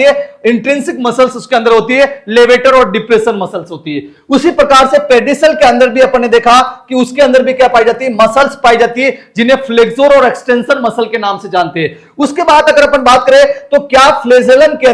है, इंट्रिंसिक मसल्स उसके अंदर होती है, लेवेटर और डिप्रेशन मसल्स होती है। उसी प्रकार से पेडिसल के अंदर भी अपन ने देखा कि उसके अंदर भी क्या पाई जाती है? मसल्स पाई जाती है, जिन्हें फ्लेक्सोर और एक्सटेंशन मसल के नाम से जानते हैं। उसके बाद अगर अपन बात करें तो क्या फ्लेजेलम के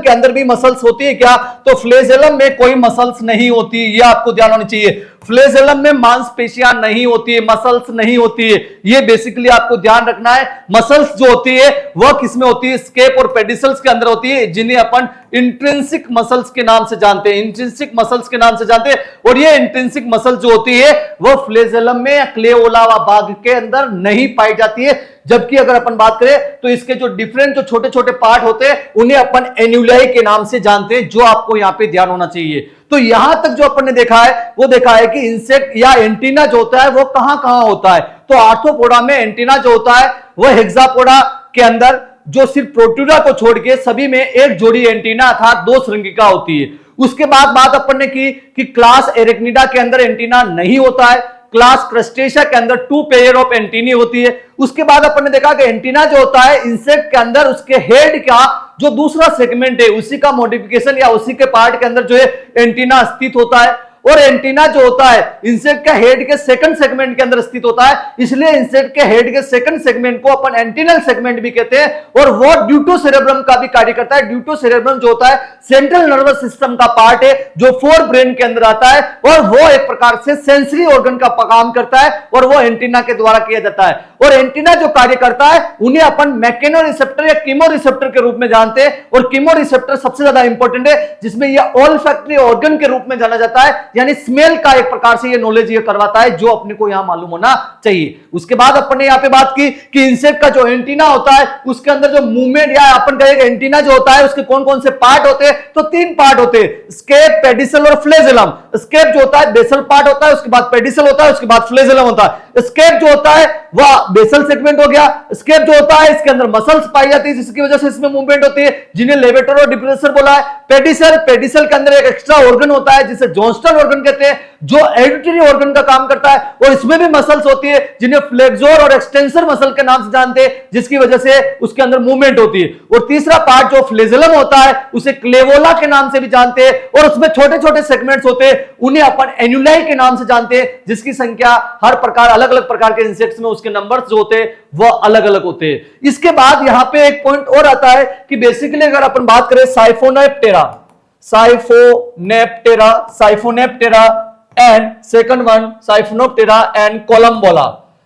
अंदर भी मसल्स होती है क्या? तो फ्लेजेलम में कोई मसल्स नहीं होती, यह आपको ध्यान होनी चाहिए। फ्लेजेलम में मांसपेशियां नहीं होती है, मसल्स नहीं होती है। ये बेसिकली आपको ध्यान रखना है। मसल्स जो होती है वह किसमें होती है? स्केप और पेडिसल्स के अंदर होती है, जिन्हें अपन इंट्रिंसिक मसल्स के नाम से जानते हैं, इंट्रिंसिक मसल्स के नाम से जानते हैं। और ये इंट्रिंसिक मसल जो होती है वह फ्लेजेलम में या क्लेओला भाग के अंदर नहीं पाई जाती है। जबकि अगर अपन बात करें तो इसके जो डिफरेंट जो छोटे छोटे पार्ट होते हैं उन्हें अपन एन्युलाई के नाम से जानते हैं, जो आपको यहां पे ध्यान होना चाहिए। तो यहां तक जो अपन ने देखा है वो देखा है कि इंसेक्ट या एंटीना जो होता है वो कहां कहां होता है। तो आर्थ्रोपोडा में एंटीना जो होता है वह हेक्सापोडा के अंदर जो सिर्फ प्रोट्रूडा को छोड़ के सभी में एक जोड़ी एंटीना अर्थात 2 श्रृंगिका होती है। उसके बाद बात अपन ने की कि क्लास एरेक्निडा के अंदर एंटीना नहीं होता है, क्लास क्रस्टेशिया के अंदर 2 पेयर ऑफ एंटीनी होती है। उसके बाद अपन ने देखा कि एंटीना जो होता है इंसेक्ट के अंदर उसके हेड का जो दूसरा सेगमेंट है उसी का मॉडिफिकेशन या उसी के पार्ट के अंदर जो है एंटीना स्थित होता है। और एंटीना जो होता है इंसेक्ट के हेड के सेकंड सेगमेंट के अंदर स्थित होता है, इसलिए इंसेक्ट के हेड के सेकंड सेगमेंट को अपन एंटीनल सेगमेंट भी कहते हैं। और वो ड्यूटो सेरेब्रम का भी कार्य करता है। ड्यूटो सेरेब्रम जो होता है सेंट्रल नर्वस सिस्टम का पार्ट है जो फोर ब्रेन के अंदर आता है, और वो एक प्रकार से सेंसरी ऑर्गन का काम करता है और वो एंटीना के द्वारा किया जाता है। और एंटीना जो कार्य करता है उन्हें अपन मैकेनो रिसेप्टर या कीमो रिसेप्टर के रूप में जानते हैं। और कीमो रिसेप्टर सबसे ज्यादा इंपॉर्टेंट है, जिसमें यह ऑल्फैक्टरी ऑर्गन के रूप में जाना जाता है, यानी स्मेल का एक प्रकार से ये नॉलेज ये करवाता है, जो अपने को यहां मालूम होना चाहिए। उसके बाद अपन ने यहां पे बात की कि इंसेक्ट का जो एंटीना होता है उसके अंदर जो मूवमेंट या अपन कहेंगे एंटीना जो होता है उसके कौन कौन से पार्ट होते हैं, तो 3 पार्ट होते हैं, स्केप, पेडिसल और फ्लेजेलम। स्केप जो होता है बेसल पार्ट होता है, उसके बाद पेडिसल होता है, उसके बाद फ्लेजेलम होता है। स्केप जो होता है वह बेसल सेगमेंट हो गया। स्केप जो होता है इसके अंदर मसल्स पाई जाती है जिसकी वजह से इसमें मूवमेंट होती है, जिन्हें लेवेटर और डिप्रेसर बोला है। पेडिसल, पेडिसल के अंदर एक एक्स्ट्रा ऑर्गन होता है जिसे जॉन्स्टन ऑर्गन कहते हैं, जो एडिटरी ऑर्गन का काम करता है, और इसमें भी मसल्स होती है जिन्हें फ्लेक्सोर और एक्सटेंसर मसल के नाम से जानते हैं, जिसकी वजह से उसके अंदर मूवमेंट होती है। और तीसरा पार्ट जो फ्लेजेलम होता है उसे क्लेवोला के नाम से भी जानते हैं, और उसमें छोटे छोटे सेगमेंट्स होते हैं, उन्हें अपन एन्युलाई के नाम से जानते हैं, जिसकी संख्या हर प्रकार अलग अलग प्रकार के इंसेक्ट्स में उसके नंबर्स जो होते हैं वह अलग अलग होते हैं। इसके बाद यहां पे एक पॉइंट और आता है कि बेसिकली अगर अपन बात करें साइफोनेप्टेरा, साइफोनेप्टेरा, साइफोनेप्टेरा and second one साइफोनोप्टेरा and Collembola.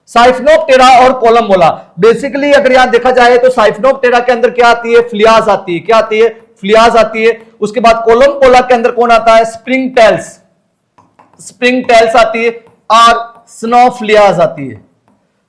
साइफोनोप्टेरा और कोलम्बोला बेसिकली अगर यहां देखा जाए तो साइफोनोप्टेरा के अंदर क्या आती है, फ्लियाज आती है। क्या आती है? फ्लियाज आती है। उसके बाद कोलम्बोला के अंदर कौन आता है? स्प्रिंग टेल्स, स्प्रिंग टेल्स आती है, और स्नोफ्लियाज आती है,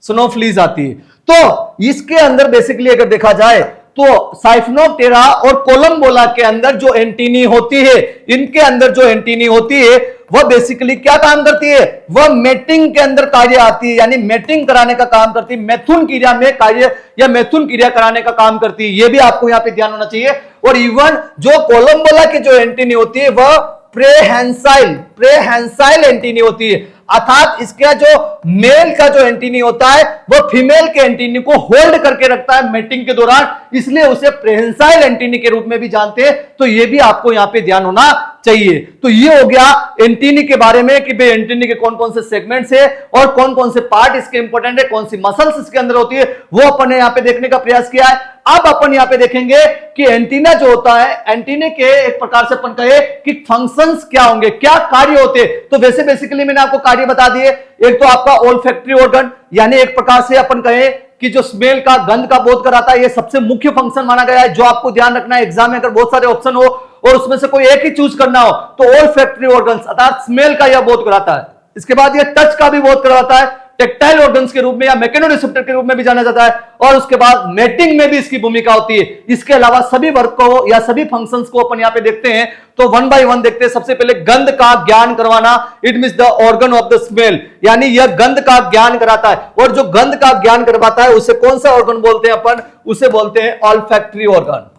स्नोफ्लीज आती है। तो इसके अंदर बेसिकली अगर देखा जाए तो साइफोनोप्टेरा और कोलम्बोला के अंदर जो एंटीनी होती है, इनके अंदर जो एंटीनी होती है वह बेसिकली क्या काम करती है? वह मेटिंग के अंदर कार्य आती है, यानी मेटिंग कराने का काम करती है, मैथुन क्रिया में कार्य या मैथुन क्रिया कराने का काम करती है। यह भी आपको यहां पे ध्यान होना चाहिए। और इवन जो कोलम्बोला की जो एंटीनी होती है वह प्रेहेंसाइल, प्रेहेंसाइल एंटीनी होती है, अर्थात इसका जो मेल का जो एंटीनी होता है वह फीमेल के एंटीनी को होल्ड करके रखता है मेटिंग के दौरान, इसलिए उसे प्रेहेंसाइल एंटीनी के रूप में भी जानते हैं। तो यह भी आपको यहां पे ध्यान होना चाहिए। तो ये हो गया एंटीनी के बारे में कि भाई एंटीनी के कौन कौन से सेगमेंट्स है और कौन कौन से पार्ट इसके इंपॉर्टेंट है, कौन सी मसल्स इसके अंदर होती है, वो अपन ने यहां पे देखने का प्रयास किया है। अब अपन यहां पे देखेंगे कि एंटीना जो होता है, एंटीने के एक प्रकार से अपन कहे कि फंक्शंस क्या होंगे, क्या कार्य होते। तो वैसे बेसिकली मैंने आपको कार्य बता दिए। एक तो आपका ओल्फैक्टरी ऑर्गन, यानी एक प्रकार से अपन कहे कि जो स्मेल का, गंध का बोध कराता है, ये सबसे मुख्य फंक्शन माना गया है, जो आपको ध्यान रखना है एग्जाम में अगर बहुत सारे ऑप्शन हो और उसमें से कोई एक ही चूज करना हो तो ओल्फैक्टरी ऑर्गन्स अर्थात स्मेल का यह बोध कराता है। इसके बाद यह टच का भी बोध कराता है, टेक्टाइल ऑर्गन्स के रूप में या मैकेनो रिसेप्टर के रूप में भी जाना जाता है, और उसके बाद मेटिंग में भी इसकी भूमिका होती है। इसके अलावा सभी वर्क को या सभी फंक्शंस को अपन यहां पे देखते हैं तो वन बाय वन देखते हैं। सबसे पहले गंध का ज्ञान करवाना, it means the organ of the smell, यानी यह गंध का ज्ञान कराता है। और जो गंध का ज्ञान करवाता है उसे कौन सा ऑर्गन बोलते हैं अपन? उसे बोलते हैं ऑल्फैक्टरी ऑर्गन।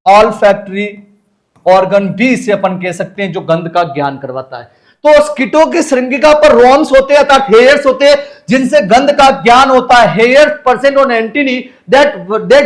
ऑल्फैक्टरी ऑर्गन भी इसे अपन कह सकते हैं जो गंध का ज्ञान करवाता है। तो कीटों की श्रृंगिका पर रोम्स होते हैं अर्थात हेयर्स होते हैं जिनसे गंध का ज्ञान होता है। Hair present on antennae that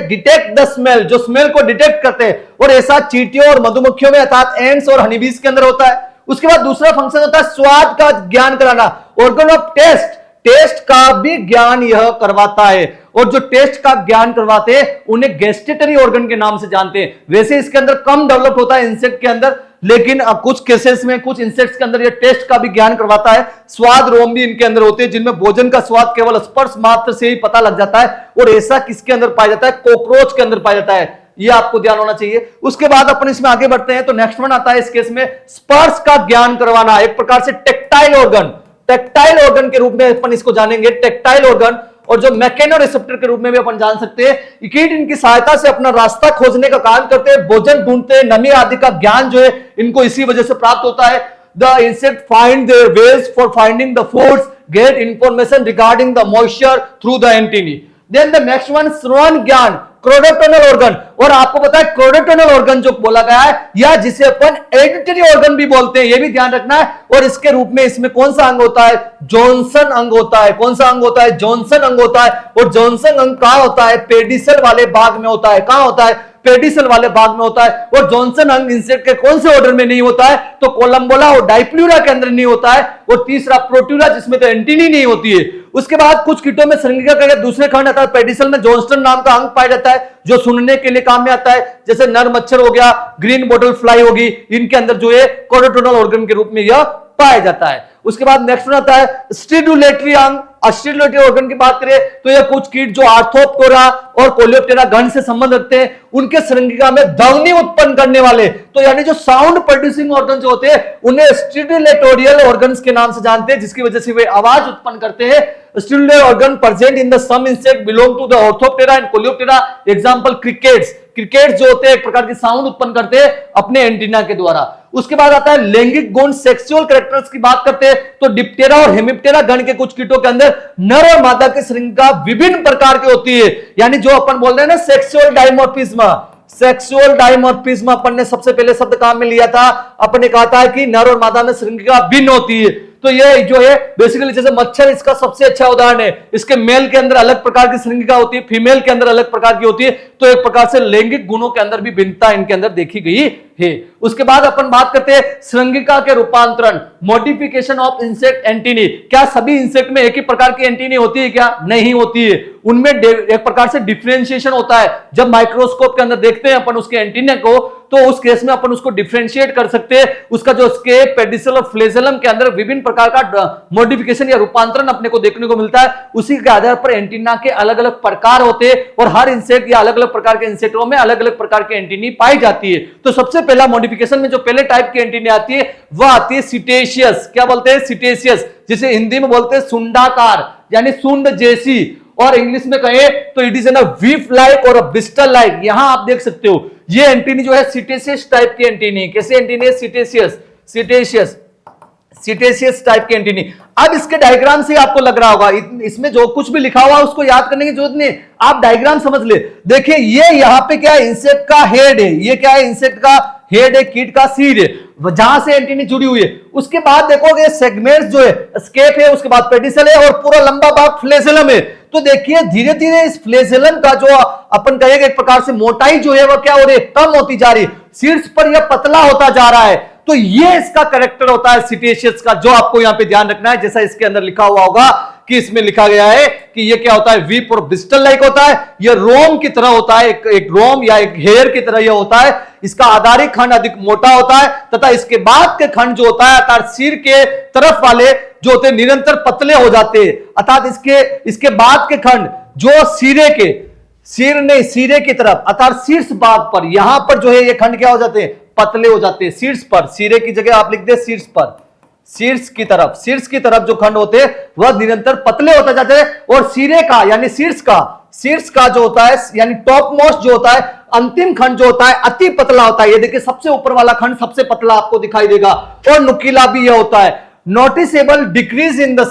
detect the smell, जो स्मेल को डिटेक्ट करते हैं, और ऐसा चींटियों और मधुमक्खियों में अर्थात एंट्स और हनीबीज के अंदर होता है। उसके बाद दूसरा फंक्शन होता है स्वाद का ज्ञान कराना, ऑर्गन ऑफ टेस्ट, टेस्ट का भी ज्ञान यह करवाता है। और जो टेस्ट का ज्ञान करवाते हैं उन्हें गैस्टेटरी ऑर्गन के नाम से जानते हैं। वैसे इसके अंदर कम डेवलप होता है इंसेक्ट के अंदर, लेकिन अब कुछ केसेस में कुछ इंसेक्ट्स के अंदर ये टेस्ट का भी ज्ञान करवाता है। स्वाद रोम भी इनके अंदर होते हैं जिनमें भोजन का स्वाद केवल स्पर्श मात्र से ही पता लग जाता है, और ऐसा किसके अंदर पाया जाता है? कॉकरोच के अंदर पाया जाता है। ये आपको ध्यान होना चाहिए। उसके बाद अपन इसमें आगे बढ़ते हैं तो नेक्स्ट वन आता है इस केस में स्पर्श का ज्ञान करवाना, एक प्रकार से टेक्टाइल ऑर्गन। टेक्टाइल ऑर्गन के रूप में अपन इसको जानेंगे, टेक्टाइल ऑर्गन, और जो मैकेनो रिसेप्टर के रूप में भी अपन जान सकते हैं। कीट इनकी सहायता से अपना रास्ता खोजने का काम करते हैं, भोजन ढूंढते हैं, नमी आदि का ज्ञान जो है इनको इसी वजह से प्राप्त होता है। The insect find their ways for finding the foods, get information regarding the moisture through the antennae. Then the next one श्रवण ज्ञान, क्रोडेटोनल ऑर्गन, और आपको पता है क्रोडेटोनल ऑर्गन जो बोला गया है या जिसे अपन एडिटरी ऑर्गन भी बोलते हैं, ये भी ध्यान रखना है। और इसके रूप में इसमें कौन सा अंग होता है? जॉनसन अंग होता है। कौन सा अंग होता है? जॉनसन अंग होता है। और जॉनसन अंग कहां होता है? पेडिसल वाले भाग में होता है। कहां होता है? पेडिसल वाले भाग में होता है। और जॉनसन अंग इंसेक्ट के कौन से ऑर्डर में नहीं होता है? तो कोलंबोला और डाइप्लूरा के अंदर नहीं होता है। और तीसरा प्रोट्यूरा, जिसमें तो एंटीनी नहीं होती है। उसके बाद कुछ कीटों में श्रृंगिका का दूसरे खंड आता है, पेडिसल में जॉनस्टन नाम का अंग पाया जाता है जो सुनने के लिए काम में आता है, जैसे नर मच्छर हो गया, ग्रीन बॉटल फ्लाई होगी, इनके अंदर जो है क्रोडेटोनल ऑर्गन के रूप में यह पाया जाता है। उसके बाद नेक्स्ट वन आता है स्टिडुलेटरी अंग। स्टिडुलेटरी ऑर्गन की बात करें तो ये कुछ कीट जो आर्थ्रोपोडा और कोलियोप्टेरा गण से संबंध रखते हैं, उनके श्रृंगिका में ध्वनि उत्पन्न करने वाले, तो यानी जो साउंड प्रोड्यूसिंग ऑर्गन जो होते हैं उन्हें स्टिडुलेटोरियल ऑर्गन्स के नाम से जानते हैं, जिसकी वजह से वे आवाज उत्पन्न करते हैं। Stridulatory organ present in the some insect belong to the Orthoptera and Coleoptera. Example crickets. Cricket जो होते हैं एक प्रकार की साउंड उत्पन्न करते हैं अपने एंटीना के द्वारा। उसके बाद आता है लैंगिक गुण, सेक्सुअल कैरेक्टर्स की बात करते हैं तो डिप्टेरा और हेमिप्टेरा गण के कुछ कीटों के अंदर नर और मादा की श्रृंखला विभिन्न प्रकार की होती है, यानी जो अपन बोल रहे हैं ना सेक्सुअल डायमॉर्फिज्म। सेक्सुअल डायमॉर्फिज्म अपन ने सबसे पहले शब्द काम में लिया था, अपन ने कहा था कि नर और मादा में श्रृंखला भिन्न होती है। तो ये जो है बेसिकली जैसे मच्छर इसका सबसे अच्छा उदाहरण है। इसके मेल के अंदर अलग प्रकार की श्रृंखला होती है, फीमेल के अंदर अलग प्रकार की होती है। तो एक प्रकार से लैंगिक गुणों के अंदर भी भिन्नता इनके अंदर देखी गई है। उसके बाद अपन बात करते हैं श्रृंगिका के रूपांतरण, मॉडिफिकेशन ऑफ इंसेक्ट एंटीनी। क्या सभी इंसेक्ट में एक ही प्रकार की एंटीनी होती है? क्या नहीं होती है। उनमें एक प्रकार से डिफरेंशिएशन होता है। जब माइक्रोस्कोप के अंदर देखते हैं अपन उसके एंटीने को, तो उस केस में अपन उसको डिफरेंशिएट कर सकते हैं। उसका जो स्केप, पेडिसल और फ्लेजेलम के अंदर विभिन्न प्रकार का मॉडिफिकेशन या रूपांतरण अपने को देखने को मिलता है। उसी के आधार पर एंटीना के अलग अलग प्रकार होते हैं और हर इंसेक्ट या अलग अलग प्रकार के इंसेक्टों में अलग अलग प्रकार की एंटीनी पाई जाती है। तो सबसे पहला मॉडिफिकेशन में जो पहले टाइप की एंटीनी आती है वह आती है सिटेशियस। क्या बोलते हैं? सिटेशियस, जिसे हिंदी में बोलते हैं सुंडाकार, यानी सुंड जैसी, और इंग्लिश में कहें तो इट इज एन वीफ लाइक और बिस्टल लाइक। यहां आप देख सकते हो ये एंटीनी जो है सिटेशियस टाइप की एंटीनी। कैसे एंटीनी है? सिटेशियस, सिटेशियस, सिटेशियस टाइप की एंटीनी। अब इसके डायग्राम से आपको लग रहा होगा इसमें जो कुछ भी लिखा हुआ उसको याद करने की जरूरत नहीं, आप डायग्राम समझ ले। देखिए ये यहां पे क्या है? इंसेक्ट का हेड है। ये क्या है? इंसेक्ट का हेड है, कीट का सिर है, जहां से एंटीनी जुड़ी हुई है। उसके बाद देखोगे सेगमेंट्स जो है स्केप है, उसके बाद पेडिसल है और पूरा लंबा भाग फ्लेजेलम है। तो देखिए धीरे धीरे इस फ्लेजेलम का जो अपन कहेंगे एक प्रकार से मोटाई जो है वो क्या हो रही है? कम होती जा रही है। शीर्ष पर यह पतला होता जा रहा है। तो ये इसका कैरेक्टर होता है सिटेशियस का, जो आपको यहां पे ध्यान रखना है। जैसा इसके अंदर लिखा हुआ होगा कि इसमें लिखा गया है कि ये क्या होता है? वीप और बिस्टल लाइक होता है। ये रोम की तरह होता है, एक रोम या एक हेयर की तरह यह होता है। इसका आधारिक खंड अधिक मोटा होता है तथा इसके बाद के खंड जो होता है अर्थात सिर के तरफ वाले जो होते हैं निरंतर पतले हो जाते हैं। अर्थात इसके बाद के खंड जो सिरे की तरफ अर्थात शीर्ष भाग पर, यहां पर जो है ये खंड क्या हो जाते हैं? पतले हो जाते हैं। शीर्ष पर, सिरे की जगह आप लिख दे शीर्ष पर, शीर्ष की तरफ जो खंड होते हैं वह निरंतर पतले होते जाते हैं। और सिरे का यानी शीर्ष का जो होता है यानी टॉप मोस्ट जो होता है, अंतिम खंड जो होता है अति पतला होता है। ये देखिए सबसे ऊपर वाला खंड सबसे पतला आपको दिखाई देगा और नुकीला भी यह होता है। Noticeable decrease in the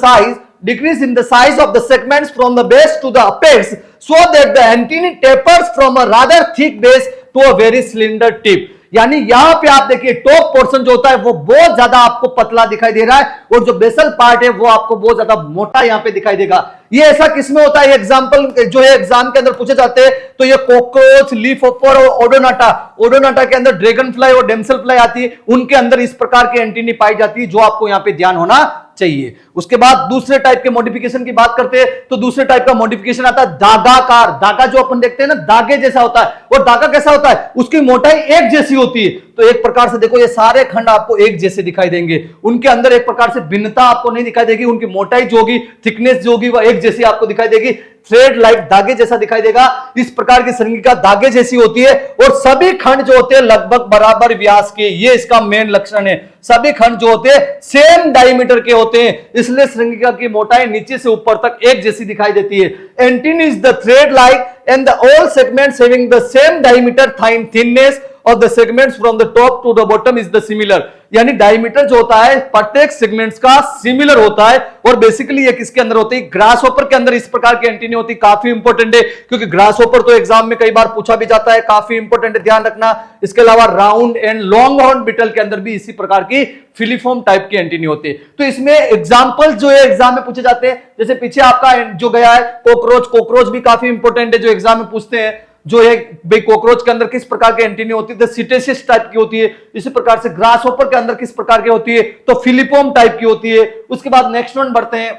size of the segments from the base to the apex so that the antennae tapers from a rather thick base to a very cylinder tip. यानी यहां पे आप देखिए टॉप पोर्शन जो होता है वो बहुत ज्यादा आपको पतला दिखाई दे रहा है और जो बेसल पार्ट है वो आपको बहुत ज्यादा मोटा यहां पे दिखाई देगा। ये ऐसा किसमें होता है? एग्जांपल जो है एग्जाम के अंदर पूछे जाते हैं तो ये कॉकरोच, लीफ होपर और ओडोनाटा के अंदर ड्रैगन फ्लाई और डेमसल फ्लाई आती है, उनके अंदर इस प्रकार की एंटीनी पाई जाती है, जो आपको यहां पे ध्यान होना चाहिए। उसके बाद दूसरे टाइप के मॉडिफिकेशन की बात करते हैं तो दूसरे टाइप का मॉडिफिकेशन आता है दागाकार। दागा जो अपन देखते हैं ना, दागे जैसा होता है। और दागा कैसा होता है, उसकी मोटाई एक जैसी होती है। तो एक प्रकार से देखो ये सारे खंड आपको एक जैसे दिखाई देंगे, उनके अंदर एक प्रकार से भिन्नता आपको नहीं दिखाई देगी, उनकी मोटाई जो होगी, थिकनेस जो होगी, वह एक जैसी आपको दिखाई देगी, थ्रेड लाइक धागे जैसा दिखाई देगा। इस प्रकार की संरचना धागे जैसी होती है और सभी खंड जो होते हैं लगभग बराबर व्यास के, ये इसका मेन लक्षण है। सभी खंड जो होते हैं सेम डायमीटर के होते हैं, इसलिए श्रृंखला की मोटाई नीचे से ऊपर तक एक जैसी दिखाई देती है। Antennae is the thread like and the all segments having the same diameter thinness और the segments from the top to the bottom is the similar. यानी डायमीटर जो होता है प्रत्येक सेगमेंट्स का सिमिलर होता है। और बेसिकली ये किसके अंदर होती है, ग्रास होपर के अंदर इस प्रकार की एंटीनी होती है। काफी इंपॉर्टेंट है क्योंकि ग्रास होपर तो एग्जाम में कई बार पूछा भी जाता है, काफी इंपॉर्टेंट है, ध्यान रखना। इसके अलावा round and long horn beetle के अंदर भी इसी प्रकार की फिलीफॉर्म टाइप की एंटीनी होती है। तो इसमें एग्जांपल्स जो है एग्जाम में पूछे जाते हैं, जैसे पीछे आपका जो गया है कॉकरोच, कॉकरोच भी काफी इंपॉर्टेंट है जो एग्जाम में पूछते हैं। जो है भाई कॉकरोच के अंदर किस प्रकार की एंटीनी होती है, सिटेसिस टाइप की होती है। इसी प्रकार से ग्रास होपर के अंदर किस प्रकार की होती है, तो फिलीफॉर्म टाइप की होती है। उसके बाद नेक्स्ट वन बढ़ते हैं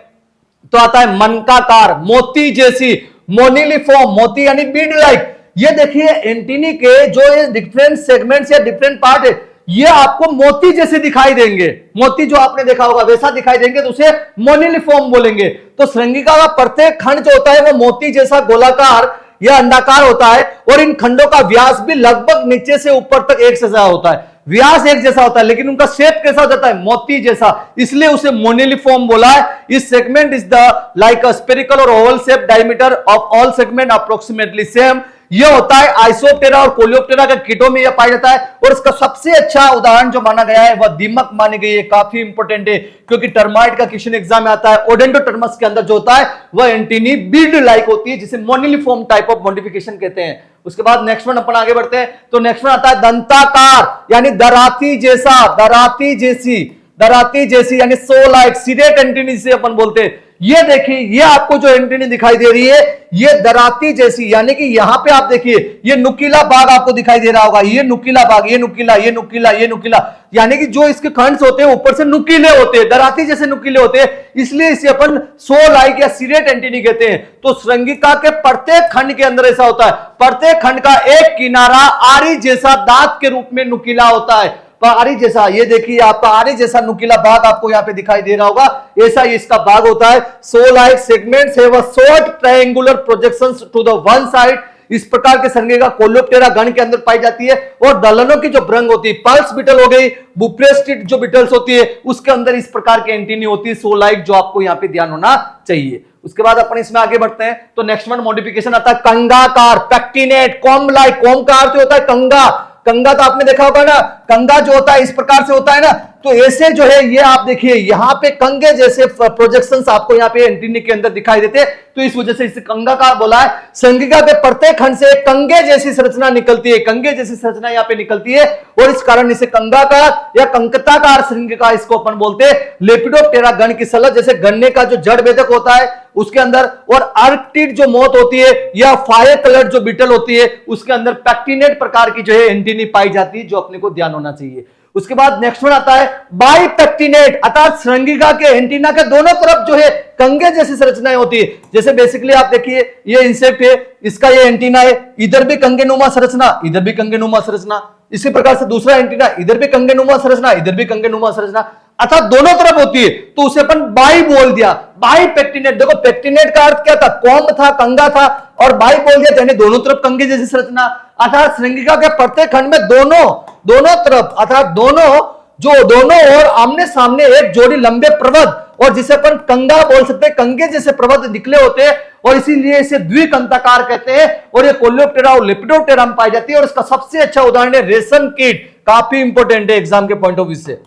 तो आता है मनकाकार, मोती जैसी, मोनिलिफॉर्म, मोती यानी बीड लाइक। ये देखिए एंटीनी के जो ये डिफरेंट सेगमेंट्स या डिफरेंट पार्ट है, ये आपको मोती जैसे दिखाई देंगे। मोती जो आपने देखा होगा वैसा दिखाई देंगे तो उसे मोनिलिफॉर्म बोलेंगे। तो श्रृंगिका का प्रत्येक खंड जो होता है वो मोती जैसा गोलाकार या अंडाकार होता है और इन खंडों का व्यास भी लगभग नीचे से ऊपर तक एक जैसा होता है। व्यास एक जैसा होता है लेकिन उनका शेप कैसा हो जाता है, मोती जैसा, इसलिए उसे मोनिलिफॉर्म बोला है। इस segment is the like a spherical और oval shape, diameter of all segment approximately same. यह होता है आइसोप्टेरा और कोलियोप्टेरा के कीटों में यह पाया जाता है। और इसका सबसे अच्छा उदाहरण जो माना गया है वह दीमक मानी गई है। काफी इंपॉर्टेंट है क्योंकि टर्माइट का क्वेश्चन एग्जाम में आता है। ओडेंटोटर्मस के अंदर जो होता है वह एंटीनी बीड लाइक होती है, जिसे मोनिलिफॉर्म टाइप ऑफ मॉडिफिकेशन कहते हैं। उसके बाद नेक्स्ट वन अपन आगे बढ़ते हैं तो नेक्स्ट वन आता है दंताकार यानी दराती जैसा, दराती जैसी, दराती जैसी यानी सो लाइक, सीडेट एंटीनी से अपन बोलते हैं। ये देखिए ये आपको जो एंटीनी दिखाई दे रही है ये दराती जैसी, यानी कि यहां पे आप देखिए ये नुकीला भाग आपको दिखाई दे रहा होगा, ये नुकीला भाग, ये नुकीला, ये नुकीला, ये नुकीला, यानी कि जो इसके खंड होते हैं ऊपर से नुकीले होते हैं, दराती जैसे नुकीले होते हैं, इसलिए इसे अपन सो लाइक या सीडेट एंटीनी कहते हैं। तो श्रृंगिका के प्रत्येक खंड के अंदर ऐसा होता है, प्रत्येक खंड का एक किनारा आरी जैसा दांत के रूप में नुकीला होता है, आरी जैसा। ये देखिए आपका आरी जैसा नुकीला भाग आपको यहां पे दिखाई दे रहा होगा, ऐसा ही इसका भाग होता है। So like segments have a short triangular projections to the one side. इस प्रकार के संज्ञा कोलियोप्टेरा गण के अंदर पाई जाती है। और दलनों की जो भ्रंग होती है, पल्स बीटल हो गई, बुप्रेस्टिड जो बीटल्स होती है, उसके अंदर इस प्रकार की एंटीनी होती है सो लाइक, जो आपको यहां पे ध्यान होना चाहिए। उसके बाद अपन इसमें आगे बढ़ते हैं तो नेक्स्ट वन मॉडिफिकेशन आता है कंगाकार, पैक्टिनेट, कॉम्ब लाइक। कॉम्ब का अर्थ होता है कंगा, कंगा तो आपने देखा होगा ना, कंगा जो होता है इस प्रकार से होता है ना, तो ऐसे जो है ये आप देखिए यहां पे कंगे जैसे प्रोजेक्शंस आपको यहां पे एंटीनी के अंदर दिखाई देते हैं, तो इस वजह से इसे कंगाकार बोला है। संज्ञा के प्रत्येक खंड से कंगे जैसी संरचना निकलती है, कंगे जैसी संरचना यहां पे निकलती है और इस कारण इसे कंगाकार या कंकताकार संज्ञा इसको अपन बोलते हैं। लेपिडोप्टेरा गण की सलह, जैसे गन्ने का जो जड़ बेधक होता है उसके अंदर, और आर्कटिड जो मौत होती है या फायर कलर जो बीटल होती है उसके अंदर पैक्टिनेट प्रकार की जो है एंटीनी पाई जाती है, जो अपने को ध्यान होना चाहिए। उसके बाद नेक्स्ट वन आता है बाइपेक्टिनेट, अर्थात श्रृंगिका के एंटीना के दोनों तरफ जो है कंगे जैसी संरचनाएं होती है। जैसे बेसिकली आप देखिए ये इंसेक्ट है, इसका ये एंटीना है, इधर भी कंगेनुमा संरचना, इधर भी कंगेनुमा संरचना। इसी प्रकार से दूसरा एंटीना, इधर भी कंगेनुमा संरचना, इधर भी कंगेनुमा संरचना, अर्थात दोनों तरफ होती है, तो उसे अपन बाई बोल दिया, बाई पेक्टिनेट। देखो पेक्टिनेट का अर्थ क्या था, कॉम्ब था, कंगा था, और बाई बोल दिया यानी दोनों तरफ कंगे जैसी संरचना। अर्थात श्रृंगिका के प्रत्येक खंड में दोनों तरफ, अर्थात दोनों और आमने सामने एक जोड़ी लंबे प्रवध, और जिसे अपन कंगा बोल सकते हैं, कंगे जैसे प्रवध निकले होते हैं, और इसीलिए इसे द्विकंताकार कहते हैं। और ये कोलियोप्टेरा और लेपिडोप्टेरा में पाई जाती है। और इसका सबसे अच्छा उदाहरण है रेशम कीट, काफी इंपॉर्टेंट है एग्जाम के पॉइंट ऑफ व्यू से।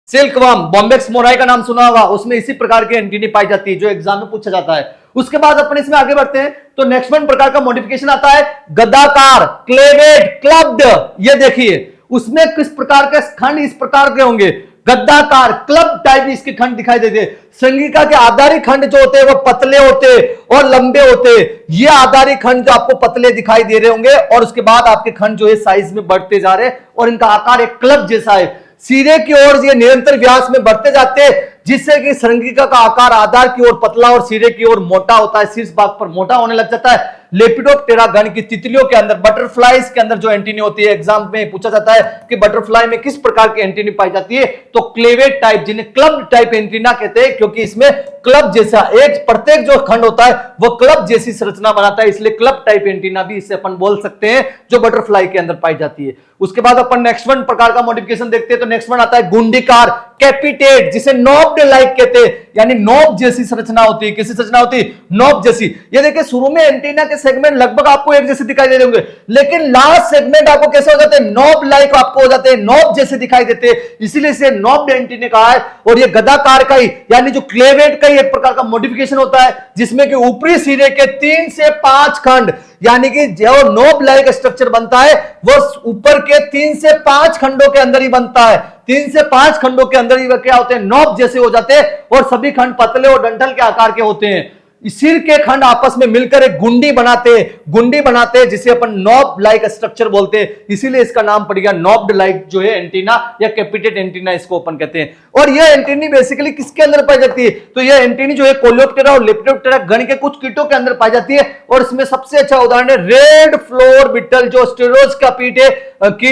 सिल्कवर्म, बॉम्बेक्स मोराई का नाम सुना होगा, उसमें इसी प्रकार की एंटीनी पाई जाती है जो एग्जाम में पूछा जाता है। उसके बाद अपन इसमें आगे बढ़ते हैं तो नेक्स्ट वन प्रकार का मॉडिफिकेशन आता है गदाकार, क्लेवेट, क्लब्ड। ये देखिए उसमें किस प्रकार के खंड इस प्रकार के होंगे, गद्दाकार, क्लब टाइप इसके खंड दिखाई देते हैं। संज्ञा के आधारी खंड जो होते हैं वो पतले होते हैं और लंबे होते हैं। ये आधारी खंड जो आपको पतले दिखाई दे रहे होंगे, और उसके बाद आपके खंड जो है साइज में बढ़ते जा रहे हैं और इनका आकार एक क्लब जैसा है। सिरे की ओर ये निरंतर व्यास में बढ़ते जाते हैं, जिससे कि संरंगिका का आकार आधार की ओर पतला और सिरे की ओर मोटा होता है, शीर्ष भाग पर मोटा होने लग जाता है। लेपिडोप्टेरा गण की तितलियों के अंदर, बटरफ्लाइज के अंदर जो एंटीनी होती है, एग्जाम में पूछा जाता है कि बटरफ्लाई में किस प्रकार की एंटीनी पाई जाती है, तो क्लेवेट टाइप, जिन्हें क्लब टाइप एंटीना कहते हैं, क्योंकि इसमें क्लब जैसा एक प्रत्येक जो खंड होता है वो क्लब जैसी संरचना बनाता है, इसलिए क्लब टाइप एंटीना भी इसे अपन बोल सकते हैं, जो बटरफ्लाई के अंदर पाई जाती है। उसके बाद अपन नेक्स्ट वन प्रकार का मॉडिफिकेशन देखते हैं, तो नेक्स्ट वन आता है गुंडीकार, कैपिटेट, जिसे नॉब्ड लाइक कहते हैं, यानी नॉब जैसी संरचना होती है। कैसी संरचना होती है? नॉब जैसी। ये देखिए शुरू में एंटीना के सेगमेंट लगभग आपको एक जैसे दिखाई दे देंगे, लेकिन लास्ट सेगमेंट आपको कैसे हो जाते हैं? नॉब लाइक आपको हो जाते हैं, नॉब जैसे दिखाई देते हैं, इसीलिए इसे नॉब्ड एंटीना कहा है। और ये गदाकार का ही, यानी जो क्लेवेट का ही एक प्रकार का मॉडिफिकेशन होता है, जिसमें कि ऊपरी सिरे के 3 से 5 खंड, यानी कि जो नॉब लाइक स्ट्रक्चर बनता है वो ऊपर के 3 से 5 खंडों के अंदर ही बनता है। 3 से 5 खंडों के अंदर ही क्या होते हैं? नॉब जैसे हो जाते हैं, और सभी खंड पतले और डंठल के आकार के होते हैं। सिर के खंड आपस में मिलकर एक गुंडी बनाते हैं, जिसे अपन नॉब लाइक स्ट्रक्चर बोलते हैं, इसीलिए इसका नाम पड़ गया नॉब्ड लाइक जो है एंटीना, या कैपिटेट एंटीना इसको अपन कहते हैं। और यह एंटीनी बेसिकली किसके अंदर पाई जाती है? तो यह एंटीनी जो है कोलियोप्टेरा और लेपिडोप्टेरा गण के कुछ कीटों के अंदर पाई जाती है, और इसमें सबसे अच्छा उदाहरण है रेड फ्लोर बिटल, जो स्टेरोज का कीट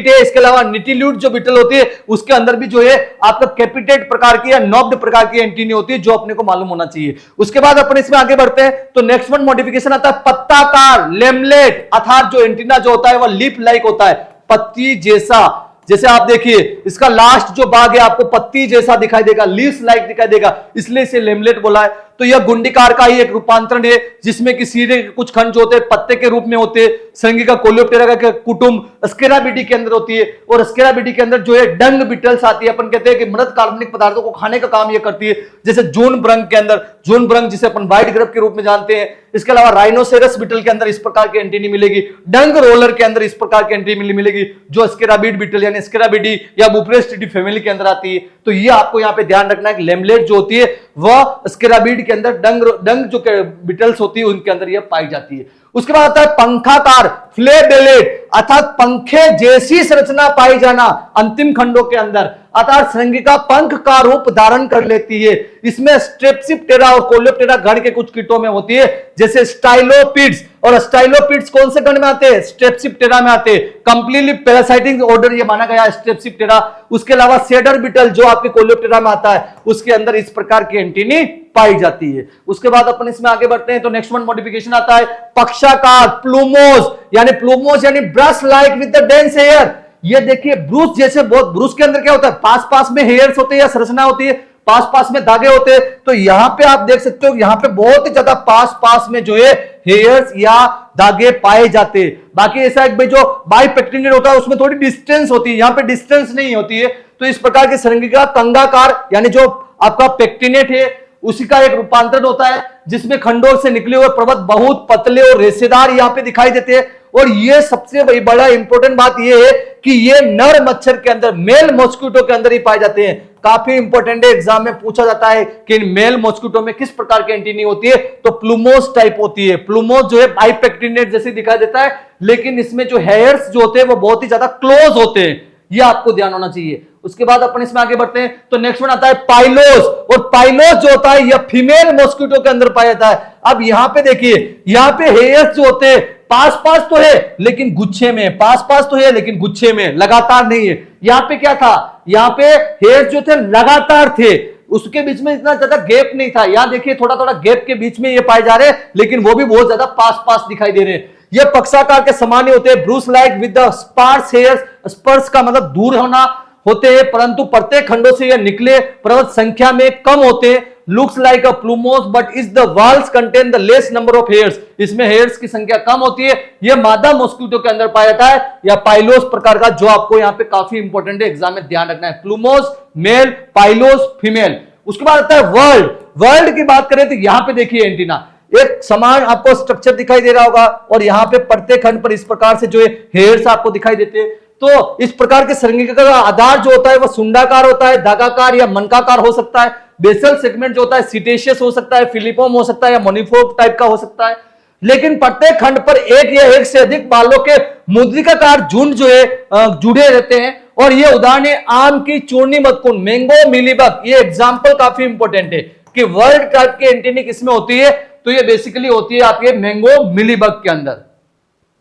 है। इसके अलावा निटिल्यूड जो बिटल होती है, उसके अंदर भी जो है आपका कैपिटेट प्रकार की या नॉब्ड प्रकार की एंटीनी होती है, जो अपने को मालूम होना चाहिए। उसके बाद अपन इसमें आगे बढ़ते हैं, तो नेक्स्ट वन मॉडिफिकेशन आता है पत्ताकार, लेमलेट, अर्थात जो एंटीना जो होता है वह लीफ लाइक होता है, पत्ती जैसा। जैसे आप देखिए इसका लास्ट जो भाग है आपको पत्ती जैसा दिखाई देगा, लीफ लाइक दिखाई देगा, इसलिए इसे लेमलेट बोला है। तो यह गुंडीकार का ही एक रूपांतरण है, जिसमें कि सीधे कुछ खंड जो होते हैं पत्ते के रूप में होते हैं। संरंगिका कोलियोप्टेरा का कुटुंब स्केराबीडी के अंदर होती है, और स्केराबीडी के अंदर जो है डंग बिटल्स आती है। अपन कहते हैं कि मृत कार्बनिक पदार्थों को खाने का काम यह करती है, जैसे जून ब्रंग के अंदर, जून ब्रंग जिसे अपन व्हाइट ग्रब के रूप में जानते हैं। इसके अलावा राइनोसेरस बिटल के अंदर इस प्रकार की एंटीनी मिलेगी, डंग रोलर के अंदर इस प्रकार की एंटीनी मिलेगी, जो स्केराबीड बिटल यानी स्केराबीडी या बुप्रेस्टिडी फैमिली के अंदर आती है। तो ये आपको यहाँ पे ध्यान रखना है कि लेमलेट जो होती है वह स्केराबीड के अंदर, डंग जो बिटल्स होती है उनके अंदर यह पाई जाती है। उसके बाद आता है पंखाकार, फ्लेबेलेट, अर्थात पंखे जैसी संरचना पाई जाना अंतिम खंडों के अंदर, अर्थात संरंगिका पंख का रूप धारण कर लेती है। इसमें स्ट्रेप्सिप्टेरा और कोलियोप्टेरा गण के कुछ कीटों में होती है, जैसे स्टाइलोपिड्स, और स्टाइलोपिड्स कौन से गण में आते हैं? स्ट्रेप्सिप्टेरा में आते हैं। कंप्लीटली पैरासाइटिक ऑर्डर ये माना गया है स्ट्रेप्सिप्टेरा। उसके अलावा सेडर बिटल जो आपके कोलियोप्टेरा में आता है, उसके अंदर इस प्रकार की एंटीनी पाई जाती है। उसके बाद अपन इसमें आगे बढ़ते हैं, तो नेक्स्ट वन मॉडिफिकेशन आता है पक्षाकार, प्लूमोस, यानी brush like with the dense hair. ये देखिए ब्रूस जैसे, बहुत ब्रूस के अंदर क्या होता है? पास पास में हेयर्स होते हैं या संरचना होती है, पास पास में धागे होते हैं। तो यहां पे आप देख सकते हो यहां पे बहुत ही ज्यादा पास पास में जो है हेयर्स या धागे पाए जाते हैं। बाकी ऐसा एक जो बाइपेक्टिनेट होता है उसमें थोड़ी डिस्टेंस होती है, यहां पे डिस्टेंस नहीं होती है। तो इस प्रकार की संरंगिका कंगाकार, यानी जो आपका पेक्टिनेट है उसी का एक रूपांतरण होता है, जिसमें खंडों से निकले हुए पर्वत बहुत पतले और रेशेदार यहां पे दिखाई देते हैं। और ये सबसे बड़ा इंपॉर्टेंट बात ये है कि ये नर मच्छर के अंदर, मेल मॉस्किटो के अंदर ही पाए जाते हैं। काफी इंपॉर्टेंट है, एग्जाम में पूछा जाता है कि मेल मॉस्किटो में किस प्रकार की एंटीनी होती है, तो प्लूमोस टाइप होती है। प्लूमोस जो है बाइपेक्टिनेट जैसे दिखाई देता है, लेकिन इसमें जो हेयर्स जो होते हैं वो बहुत ही ज्यादा क्लोज होते हैं, ये आपको ध्यान होना चाहिए। उसके बाद अपन इसमें आगे बढ़ते हैं, तो नेक्स्ट वन आता है पाइलोस, और पाइलोस जो होता है यह फीमेल मॉस्किटो के अंदर पाया जाता है। अब यहां पे देखिए, यहां पे हेयर्स जो होते हैं पास पास तो है लेकिन गुच्छे में, पास पास तो है लेकिन गुच्छे में, लगातार नहीं है। यहां पे क्या था? यहां पे हेयर्स जो थे लगातार थे, उसके बीच में इतना ज्यादा गैप नहीं था। यहां देखिए थोड़ा थोड़ा गैप के बीच में ये पाए जा रहे हैं, लेकिन वो भी बहुत ज्यादा पास पास दिखाई दे रहे हैं। ये पक्षाकार के समान ही होते हैं, brush like with the sparse hairs. स्पर्श का मतलब दूर होना होते हैं, परंतु प्रत्येक खंडों से यह निकले पर्वत संख्या में कम होते हैं। Looks like a plumose but is the walls contain the less number of hairs. इसमें हेयर्स की संख्या कम होती है। यह मादा मॉस्किटो के अंदर पाया जाता है, या पाइलोस प्रकार का, जो आपको यहां पे काफी इंपॉर्टेंट है, एग्जाम में ध्यान रखना है। प्लूमोस मेल, पाइलोस फीमेल। उसके बाद आता है वर्ल्ड। वर्ल्ड की बात करें तो यहां पे देखिए एंटीना एक समान आपको स्ट्रक्चर दिखाई दे रहा होगा, और यहां पे प्रत्येक खंड पर इस प्रकार से जो है हेयर्स आपको दिखाई देते हैं। तो इस प्रकार के संरंगिका का आधार जो होता है वह सुंडाकार होता है, धागाकार या मनकाकार हो सकता है। बेसल सेगमेंट जो होता है सिटेशियस हो सकता है, फिलिपोम हो सकता है, या मोनिफोर्म टाइप का हो सकता है। लेकिन प्रत्येक खंड पर एक या एक से अधिक बालों के मुद्रिकाकार झुंड जो है जुड़े रहते हैं, और ये उदाहरण है आम की चूर्णी मधकुन, मैंगो मिलीबग। ये एग्जाम्पल काफी इंपॉर्टेंट है कि वर्ड टाइप की एंटीनी किसमें होती है, तो ये बेसिकली होती है आपके मैंगो मिलीबग के अंदर।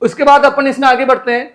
उसके बाद अपन इसमें आगे बढ़ते हैं,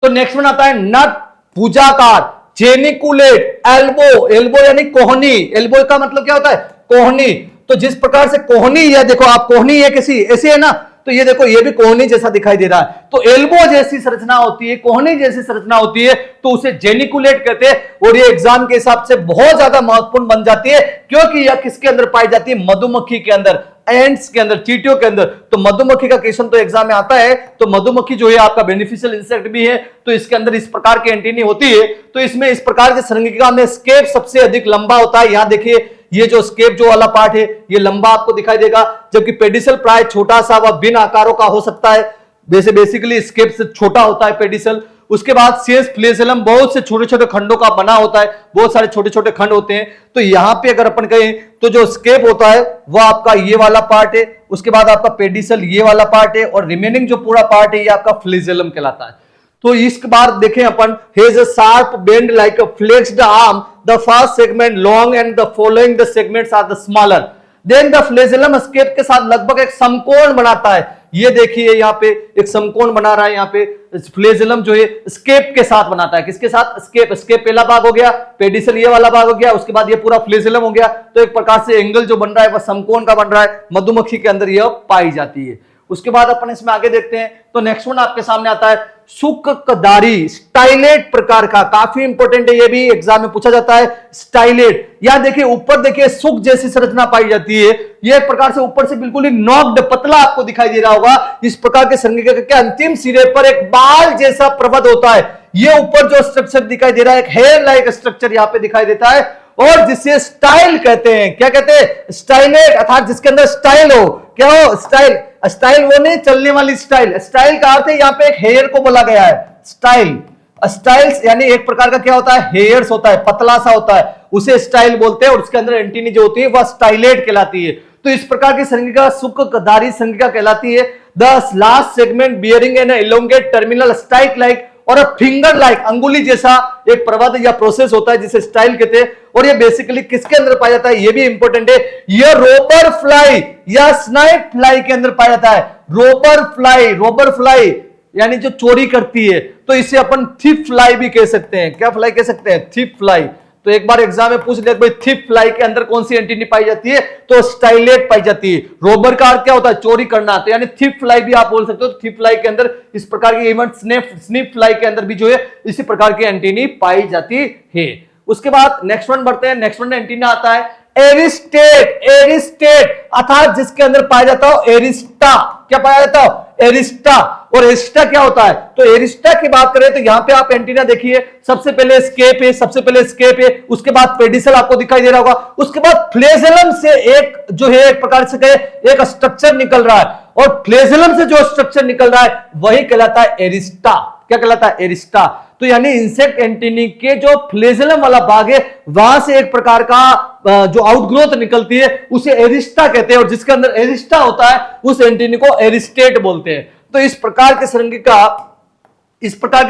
तो नेक्स्ट वन आता है नट, भुजाकार, जेनिकुलेट, एल्बो। एल्बो यानी कोहनी, एल्बो का मतलब क्या होता है, कोहनी। तो जिस प्रकार से कोहनी, ये देखो आप कोहनी है किसी ऐसी है ना, तो ये देखो ये भी कोहनी जैसा दिखाई दे रहा है। तो एल्बो जैसी संरचना होती है, कोहनी जैसी संरचना होती है, तो उसे जेनिकुलेट कहते हैं। और ये एग्जाम के हिसाब से बहुत ज्यादा महत्वपूर्ण बन जाती है, क्योंकि यह किसके अंदर पाई जाती है, मधुमक्खी के अंदर, एंड्स के अंदर, चींटियों के अंदर। तो मधुमक्खी का क्वेश्चन तो एग्जाम में आता है। तो मधुमक्खी जो है आपका बेनिफिशियल इंसेक्ट भी है, तो इसके अंदर इस प्रकार की एंटीनी होती है। तो इसमें इस प्रकार की संरचना में स्केप सबसे अधिक लंबा होता है। यहां देखिए ये जो स्केप जो वाला पार्ट है ये लंबा आपको दिखाई देगा, जबकि पेडिसल प्राय छोटा सा व भिन्न आकारों का हो सकता है। वैसे बेसिकली स्केप से छोटा होता है पेडिसल। उसके बाद सेंस फ्लेजेलम बहुत से छोटे छोटे खंडों का बना होता है, बहुत सारे छोटे छोटे खंड होते हैं। तो यहां पे अगर अपन कहें तो जो स्केप होता है वह आपका ये वाला पार्ट है, उसके बाद आपका पेडिसल ये वाला पार्ट है, और रिमेनिंग जो पूरा पार्ट है ये आपका फ्लेजेलम कहलाता है। तो इसके बाद देखें अपन, has a sharp bend like a flexed arm, the first segment long and the following the segments are the smaller. Then the flagellum scape के साथ लगभग एक समकोण बनाता है। ये देखिए यहाँ पे एक समकोण बना रहा है, यहाँ पे फ्लेजेलम जो है स्केप के साथ बनाता है। किसके साथ, स्केप। स्केप पहला भाग हो गया, पेडिसल ये वाला भाग हो गया, उसके बाद ये पूरा फ्लेजेलम हो गया। तो एक प्रकार से एंगल जो बन रहा है वह समकोण का बन रहा है, मधुमक्खी के अंदर यह पाई जाती है। उसके बाद अपन इसमें आगे देखते हैं, तो नेक्स्ट वन आपके सामने आता है शुकदारी, स्टाइलेट प्रकार का, काफी इंपॉर्टेंट है, ये भी एग्जाम में पूछा जाता है। स्टाइलेट, यहां देखिए ऊपर देखिए सुक जैसी संरचना पाई जाती है। ये एक प्रकार से ऊपर से बिल्कुल ही नॉक्ड पतला आपको दिखाई दे रहा होगा। इस प्रकार के संरचना के अंतिम सिरे पर एक बाल जैसा प्रबंध होता है। ये ऊपर जो स्ट्रक्चर दिखाई दे रहा है एक हेयर लाइक स्ट्रक्चर यहां पे दिखाई देता है, और जिसे स्टाइल कहते हैं। क्या कहते हैं, स्टाइलेट, अर्थात जिसके अंदर स्टाइल हो। क्या हो, स्टाइल। स्टाइल वो नहीं चलने वाली स्टाइल, स्टाइल का अर्थ है यहाँ पे एक हेयर को बोला गया है, स्टाइल। स्टाइल्स यानी एक प्रकार का क्या होता है, हेयर्स होता है, पतला सा होता है, उसे स्टाइल बोलते हैं। और उसके अंदर एंटीनी जो होती है वह स्टाइलेट कहलाती है। तो इस प्रकार की संरचना शुकदारी संरचना कहलाती है। The last segment bearing an elongate terminal style like और फिंगर लाइक, अंगुली जैसा एक प्रवाद या प्रोसेस होता है जिसे स्टाइल कहते हैं। और ये बेसिकली किसके अंदर पाया जाता है, ये भी इंपॉर्टेंट है, ये रोबर फ्लाई या स्नाइप फ्लाई के अंदर पाया जाता है। रोबर फ्लाई, रोबर फ्लाई यानी जो चोरी करती है, तो इसे अपन थिप फ्लाई भी कह सकते हैं। क्या फ्लाई कह सकते हैं, थिप फ्लाई। तो एक बार एग्जाम में पूछ लिया भाई थिप फ्लाई के अंदर कौन सी एंटीनी पाई जाती है, तो स्टाइलेट पाई जाती है। रोबर का अर्थ क्या होता है, चोरी करना, तो यानी थिप फ्लाई भी आप बोल सकते हो। थिप फ्लाई के अंदर इस प्रकार की, इवन स्निप फ्लाई के अंदर भी जो है इसी प्रकार की एंटीनी पाई जाती है। उसके बाद नेक्स्ट वन बढ़ते हैं। नेक्स्ट वन एंटीना आता है एरिस्टेट। एरिस्टेट अर्थात जिसके अंदर पाया जाता हो एरिस्टा। क्या पाया जाता हो, एरिस्टा। और एरिस्टा क्या होता है, तो एरिस्टा की बात करें तो यहां पे आप एंटीना देखिए, सबसे पहले स्केप है, सबसे पहले स्केप है, उसके बाद पेडिसल आपको दिखाई दे रहा होगा, उसके बाद फ्लेजेलम से एक जो है एक प्रकार से कहे एक स्ट्रक्चर निकल रहा है, और फ्लेजेलम से जो स्ट्रक्चर निकल रहा है वही कहलाता है एरिस्टा। क्या कहलाता है, एरिस्टा। तो यानी इंसेक्ट एंटीनी के जो फ्लेजेलम वाला भाग है वहां से एक प्रकार का जो आउटग्रोथ निकलती है उसे एरिस्टा कहते हैं, और जिसके अंदर एरिस्टा होता है उस एंटीनी को एरिस्टेट बोलते हैं। तो इस प्रकार की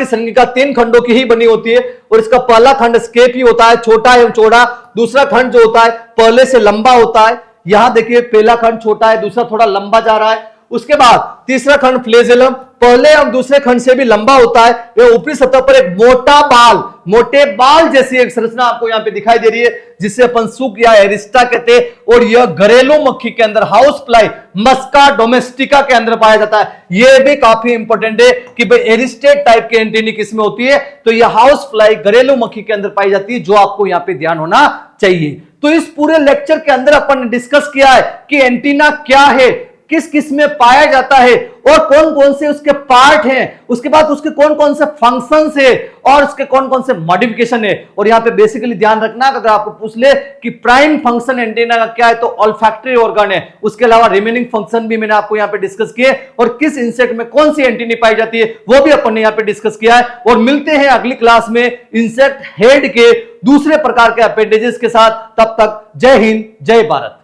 संरचना 3 खंडों की ही बनी होती है, और इसका पहला खंड स्केप ही होता है, छोटा एवं चौड़ा। दूसरा खंड जो होता है पहले से लंबा होता है, यहां देखिए पहला खंड छोटा है, दूसरा थोड़ा लंबा जा रहा है। उसके बाद तीसरा खंड फ्लेजेलम पहले और दूसरे खंड से भी लंबा होता है। यह ऊपरी सतह पर एक मोटे बाल जैसी एक संरचना आपको यहां पे दिखाई दे रही है, जिसे अपन सुक या एरिस्टा कहते हैं। और यह घरेलू मक्खी के अंदर, हाउस फ्लाई मस्का डोमेस्टिका के अंदर पाया जाता है। यह भी काफी इंपॉर्टेंट है कि भाई एरिस्टेट टाइप की एंटीनी किसमें होती है, तो यह हाउस फ्लाई घरेलू मक्खी के अंदर पाई जाती है, जो आपको यहां पे ध्यान होना चाहिए। तो इस पूरे लेक्चर के अंदर अपन ने डिस्कस किया है कि एंटीना क्या है, किस किस में पाया जाता है, और कौन कौन से उसके पार्ट हैं, उसके बाद उसके कौन कौन से फंक्शंस है, और उसके कौन कौन से मॉडिफिकेशन है। और यहां पे बेसिकली ध्यान रखना, अगर आपको पूछ ले कि प्राइम फंक्शन एंटीना का क्या है, तो ऑल्फैक्टरी ऑर्गन है। उसके अलावा रिमेनिंग फंक्शन भी मैंने आपको यहां पे डिस्कस किए, और किस इंसेक्ट में कौन सी एंटीनी पाई जाती है वो भी अपन ने यहां पे डिस्कस किया है। और मिलते हैं अगली क्लास में इंसेक्ट हेड के दूसरे प्रकार के अपेंडेजेस के साथ। तब तक जय हिंद, जय भारत।